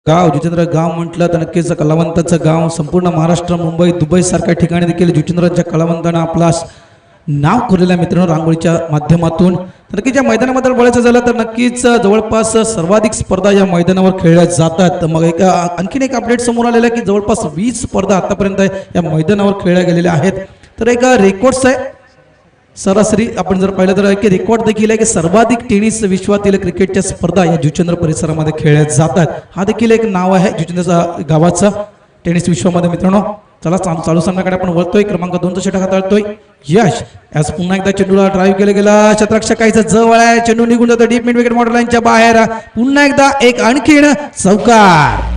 गाव जुचंद्र गाव म्हटलं तर नक्कीच कलावंताचं गाव. संपूर्ण महाराष्ट्र मुंबई दुबई सारख्या ठिकाणी देखील जुचंद्राच्या कलावंतांना आपला नाव कोरलेल्या मित्रांनो रांगोळीच्या माध्यमातून. तर नक्कीच या मैदानाबद्दल बोलायचं झालं तर नक्कीच जवळपास सर्वाधिक स्पर्धा या मैदानावर खेळल्या जातात. मग एक आणखीन एक अपडेट समोर आलेला आहे की जवळपास 20 स्पर्धा आतापर्यंत या मैदानावर खेळल्या गेलेल्या आहेत. तर एक रेकॉर्ड्स आहे. सरासरी आपण जर पाहिलं तर एक रेकॉर्ड देखील आहे की सर्वाधिक टेनिस विश्वातील क्रिकेटच्या स्पर्धा या जुचंद्र परिसरामध्ये खेळल्या जातात. हा देखील एक नाव आहे जुचंद्र गावाचं टेनिस विश्वामध्ये मित्रांनो. चला चालू सामन्याकडे आपण वळतोय. क्रमांक 2चा षटक हाताळतोय यश. यास पुन्हा एकदा चेंडूला ड्राईव्ह केला गेला. क्षेत्ररक्षकाचा जवळ आहे. चेंडू निघून जातो डीप मिड विकेट मॉडेल लाईनच्या बाहेर. पुन्हा एकदा एक आणखीन चौकार.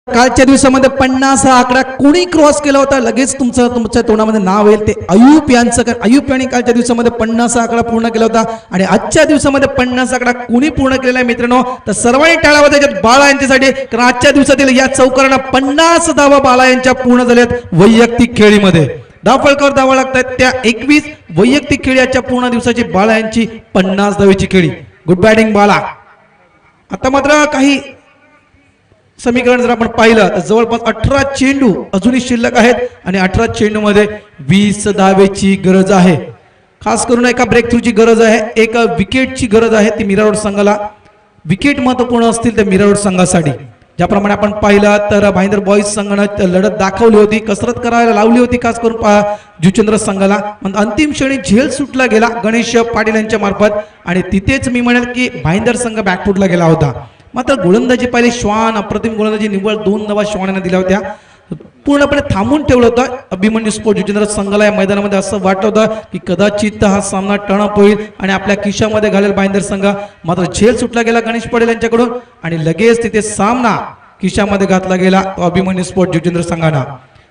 कालच्या दिवसामध्ये 50 हा आकडा कोणी क्रॉस केला होता लगेच तुमच्या तोंडामध्ये नाव येईल ते अयूप यांचं. अयूप यांनी कालच्या दिवसामध्ये 50 हा आकडा पूर्ण केला होता आणि आजच्या दिवसामध्ये 50 आकडा कोणी पूर्ण केलेला आहे मित्रांनो तर सर्वांनी टाळ्या वाजवायच्यात बाळा यांच्यासाठी. कारण आजच्या दिवसातील या चौकारांना 50 धावा बाळा यांच्या पूर्ण झाल्यात वैयक्तिक खेळीमध्ये. धावफलकावर धावा लागतात त्या 21 वैयक्तिक खेळी आजच्या पूर्ण दिवसाची बाळा यांची 50 धावेची खेळी. गुड बॅटिंग बाळा. आता मात्र काही समीकरण जर आपण पाहिलं तर जवळपास 18 चेंडू अजूनही शिल्लक आहेत आणि 18 चेंडू मध्ये 20 धावेची गरज आहे. खास करून एका ब्रेक थ्रूची गरज आहे. एक विकेटची गरज आहे. ती मीरा रोड संघाला विकेट महत्वपूर्ण असतील तर मीरा रोड संघासाठी ज्याप्रमाणे आपण पाहिलं तर भाईंदर बॉईज संघानं लढत दाखवली होती, कसरत करायला लावली होती खास करून जुचंद्र संघाला. पण अंतिम क्षणी झेल सुटला गेला गणेश पाटील यांच्या मार्फत आणि तिथेच मी म्हणेल की भाईंदर संघ बॅकफुटला गेला होता. मात्र गोलंदाजी पाहिली श्वान, अप्रतिम गोलंदाजी, निव्वळ 2 धावा श्वानाने दिल्या होत्या. पूर्णपणे थांबून ठेवलं होतं अभिमन्यू स्पोर्ट जुचंद्र संघाला. या मैदानामध्ये असं वाटत होतं की कदाचित हा सामना टर्नअप होईल आणि आपल्या खिशामध्ये घालेल भाईंदर संघ. मात्र झेल सुटला गेला गणेश पाटील यांच्याकडून आणि लगेच तिथे सामना खिशामध्ये घातला गेला तो अभिमन्यू स्पोर्ट जुचंद्र संघानं.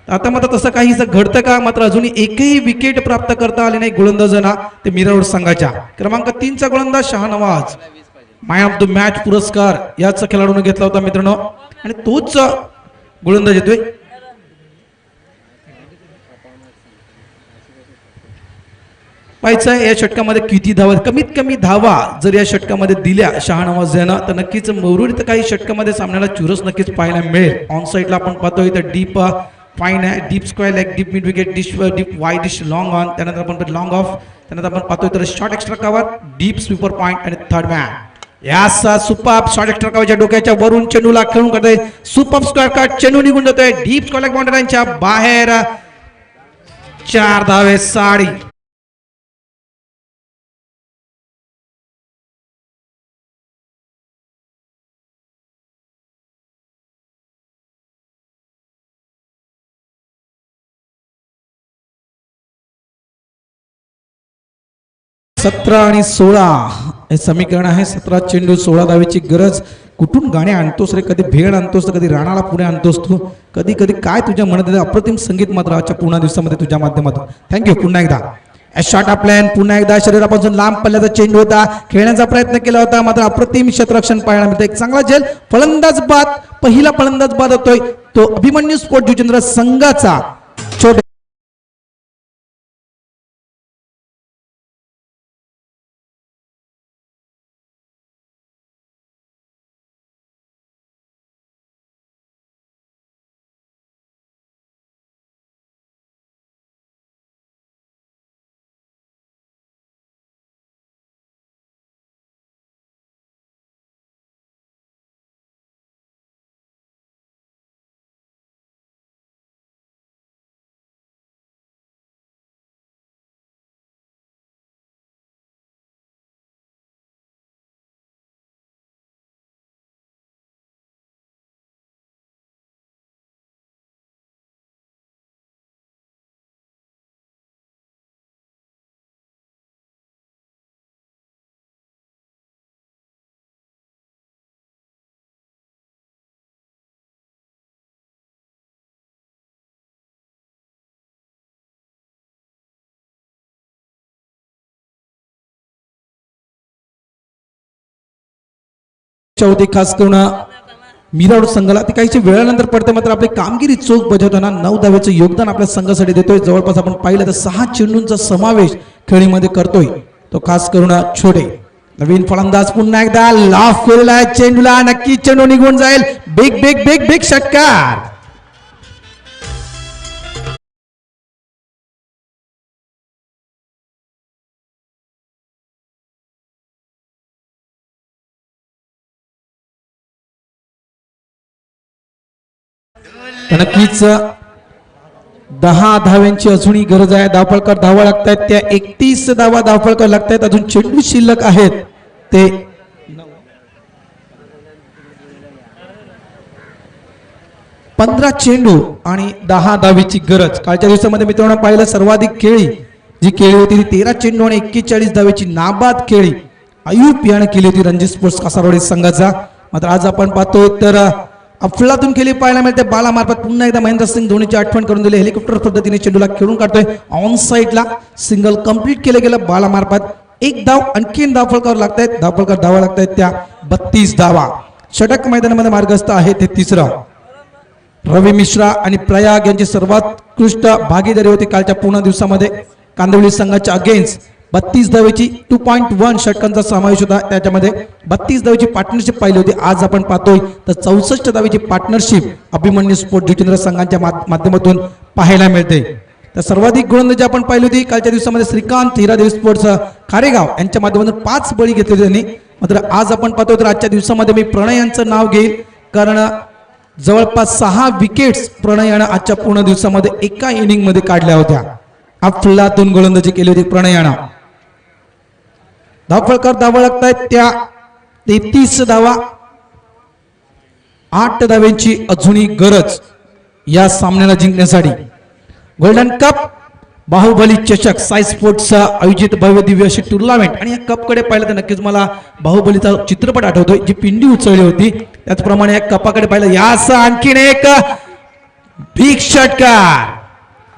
आता मात्र तसं काहीसं घडतं का? मात्र अजूनही एकही विकेट प्राप्त करता आले नाही गोलंदाजांना ते मीरा संघाच्या. क्रमांक 3चा गोलंदाज Shahnawaz man of the match पुरस्कार याच खेळाडूने घेतला होता मित्रांनो आणि तोच गोलंदाज येतोय. पाहायचं या षटकामध्ये किती धावा, कमीत कमी धावा जर या षटकामध्ये दिल्या शहानवाज यानं तर नक्कीच मौरूड काही षटकामध्ये सामन्याला चुरस नक्कीच पाहायला मिळेल. ऑन साईडला आपण पाहतोय तर डीप फाईन आहे, deep square leg, deep mid wicket, deep wide dish, long on, त्यानंतर आपण लॉंग ऑफ, त्यानंतर आपण पाहतोय तर short extra cover, deep sweeper point आणि थर्ड मॅन यास सुपर शॉर्ट एक्स्ट्रा कव्हरच्या डोक्याच्या वरून चेंडूला खेळून करतोय. सुपर स्क्वेअर कट, चेंडू निघून जातोय डीप स्क्वेअर लेग बाउंड्रीच्या बाहेर. 4 धावे साडी. सतरा आणि 16 हे समीकरण आहे. 17 चेंडू 16 धावेची गरज. कुठून गाणे आणतोस रे, कधी भेळ आणतोस तर कधी राणाला पुढे आणतोस तू, कधी कधी काय तुझ्या मनात येतं. अप्रतिम संगीत मात्र आजच्या पूर्ण दिवसामध्ये तुझ्या माध्यमातून. थँक्यू. पुन्हा एकदा शॉट प्लॅन, पुन्हा एकदा शरीरापासून लांब पल्ल्याचा चेंडू होता, खेळण्याचा प्रयत्न केला होता मात्र अप्रतिम क्षेत्ररक्षण पाहायला मिळतं. एक चांगला झेल, फलंदाज बाद, पहिला फलंदाज बाद होतोय तो अभिमन्यू स्पोर्ट जुचंद्र संघाचा. छोटे होती खास करून मीराड संघाला. ते काही वेळानंतर पडते मात्र आपली कामगिरी चोख बजावताना 9 धावेचं योगदान आपल्या संघासाठी देतोय. जवळपास आपण पाहिलं तर 6 चेंडूंचा समावेश खेळीमध्ये करतोय तो खास करून छोटे. नवीन फलंदाज पुन्हा एकदा लाफ केलेला आहे चेंडूला, नक्की चेंडू निघून जाईल. बिग बिग बिग बिग षटकार. नक्कीच 10 धाव्यांची अजूनही गरज आहे. धावफलकर धावा लागतायत त्या 31 धावा धावफलकर लागतायत. अजून चेंडू शिल्लक आहेत ते 15 चेंडू आणि 10 धावेची गरज. कालच्या दिवसामध्ये मित्रांनो पाहिलं सर्वाधिक खेळी जी खेळी होती ती 13 चेंडू आणि 41 धावेची नाबाद खेळी अयूब याने केली होती रणजित स्पोर्ट्स कासारवाडी संघाचा. मात्र आज आपण पाहतोय तर अफलातून खेळी पाहायला मिळते. बाला मार्फत पुन्हा एकदा महेंद्रसिंग धोनीची आठवण करून दिली. हेलिकॉप्टर पद्धतीने चेंडूला खेळून काढतोय. ऑन साईडला सिंगल कंप्लीट केलं गेलं बाला मार्फत. 1 धाव आणखीन धावफलकावर लागतायत. धावफलकार धावा लागतायत त्या 32 धावा. षटक मैदानामध्ये मार्गस्थ आहे ते 3रं. रवी मिश्रा आणि प्रयाग यांची सर्वोत्कृष्ट भागीदारी होती कालच्या पूर्ण दिवसामध्ये. कांदिवली संघाच्या अगेन्स्ट 32 धावेची 2.1 षटकांचा समावेश होता. त्याच्यामध्ये 32 धावेची पार्टनरशिप पाहिली होती. आज आपण पाहतोय तर 64 धावेची पार्टनरशिप अभिमन्यू स्पोर्ट जुचंद्र संघाच्या माध्यमातून पाहायला मिळते. तर सर्वाधिक गोलंदाजी आपण पाहिली होती कालच्या दिवसामध्ये श्रीकांत हिरादेवी स्पोर्ट्स खारेगाव यांच्या माध्यमातून 5 बळी घेतले त्यांनी. मात्र आज आपण पाहतोय तर आजच्या दिवसामध्ये मी प्रणय यांचं नाव घेईल कारण जवळपास 6 विकेट्स प्रणय यानं आजच्या पूर्ण दिवसामध्ये एका इनिंग मध्ये काढल्या होत्या. अफलातून गोलंदाजी केली होती प्रणय यानं. धावफलकावर धावा लागतायत त्या 33 धावा. 8 धाव्यांची अजूनही गरज या सामन्याला जिंकण्यासाठी. गोल्डन कप बाहुबली चषक साई स्पोर्ट्सचा आयोजित भव्य दिव्य अशी टुर्नामेंट आणि या कप कडे पाहिलं तर नक्कीच मला बाहुबलीचा चित्रपट आठवतोय जी पिंडी उचलली होती. त्याचप्रमाणे या कपाकडे पाहिलं यास आणखीन एक बिग षटकार.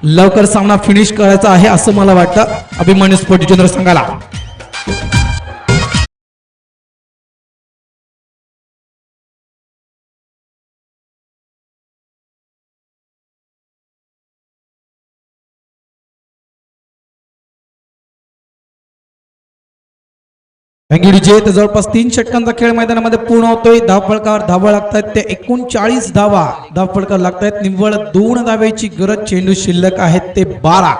लवकर सामना फिनिश करायचा आहे असं मला वाटतं अभिमन्यू स्पोर्ट जुचंद्र संघाला. तर जवळपास 3 षटकांचा खेळ मैदानामध्ये पूर्ण होतोय. धावफलकावर धावा लागतात ते 39 धावा धावफलकावर लागतायत. निव्वळ 2 धावेची गरज. चेंडू शिल्लक आहेत ते 12.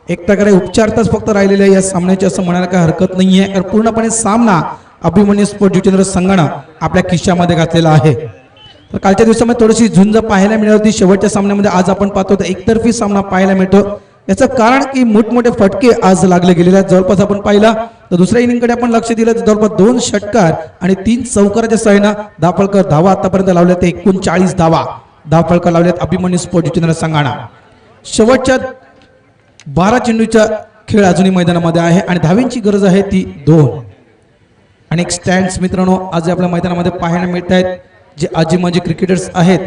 एक प्रकारे उपचारताच फक्त राहिलेले या सामन्याची असं म्हणायला काही हरकत नाहीये. कारण पूर्णपणे सामना अभिमन्यू स्पोर्ट जुचंद्र संघानं आपल्या खिशामध्ये घातलेला आहे. तर कालच्या दिवसामध्ये थोडीशी झुंज पाहायला मिळाली होती. शेवटच्या सामन्यामध्ये आज आपण पाहतो तर एकतर्फी सामना पाहायला मिळतो. याचं कारण की मोठमोठे फटके आज लागले गेलेले आहेत. जवळपास आपण पाहिला तर दुसऱ्या इनिंगकडे आपण लक्ष दिलं तर जवळपास 2 षटकार आणि 3 चौकाराच्या सहाय्यानं धावफलकावर धावा आतापर्यंत लावल्या ते 39 धावा धावफलकावर लावल्यात अभिमन्यू स्पोर्ट जुचंद्र संघानं. शेवटच्या 12 चेंडूचा खेळ अजूनही मैदानामध्ये आहे आणि धावींची गरज आहे ती 2. अनेक स्टँड्स मित्रांनो आज आपल्या मैदानामध्ये पाहायला मिळत आहेत. जे आजी माजी क्रिकेटर्स आहेत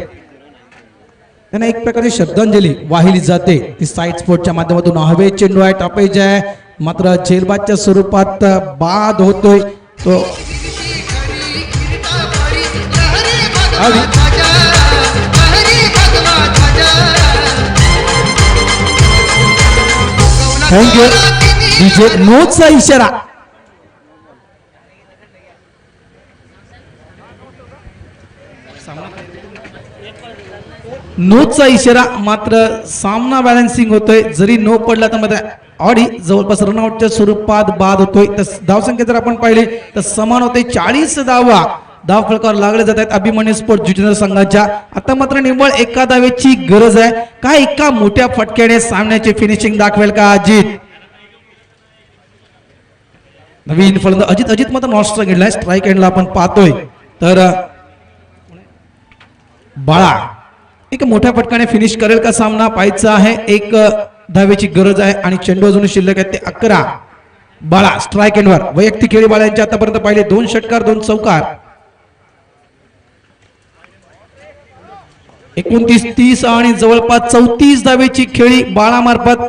त्यांना एक प्रकारची श्रद्धांजली वाहिली जाते ती साईड स्पोर्टच्या माध्यमातून. हवे चेंडू आहे टॉपेज आहे मात्र झेलबादच्या स्वरूपात बाद होतोय तो. थँक्यू डीजे नोचा इशारा. नोचा इशारा मात्र सामना बॅलन्सिंग होतोय. जरी नो पडला तर मध्ये ऑडी जवळपास रनआउटच्या स्वरूपात बाद होतोय. तर धावसंख्या जर आपण पाहिली तर समान होते. 40 धावा धावफलकावर लागले जात आहेत अभिमन्यू स्पोर्ट जुचंद्र संघाच्या. आता मात्र निव्वळ एका धावेची गरज आहे. काय एका मोठ्या फटक्याने सामन्याची फिनिशिंग दाखवेल का अजित? नवीन फलंदाज अजित मात्र नॉस्ट्रा घेतलाय. स्ट्राईक एंडला आपण पाहतोय तर बाळा एक मोठ्या फटकाने फिनिश करेल का सामना पाहायचा आहे. 1 धावेची गरज आहे आणि चेंडू अजून शिल्लक आहेत ते 11. बाळा स्ट्राईक एंडवर. वैयक्तिक खेळी बाळा यांचे आतापर्यंत पाहिले 2 षटकार 2 चौकार. 29 30 आणि जवळपास 34 धावेची खेळी बाळामार्फत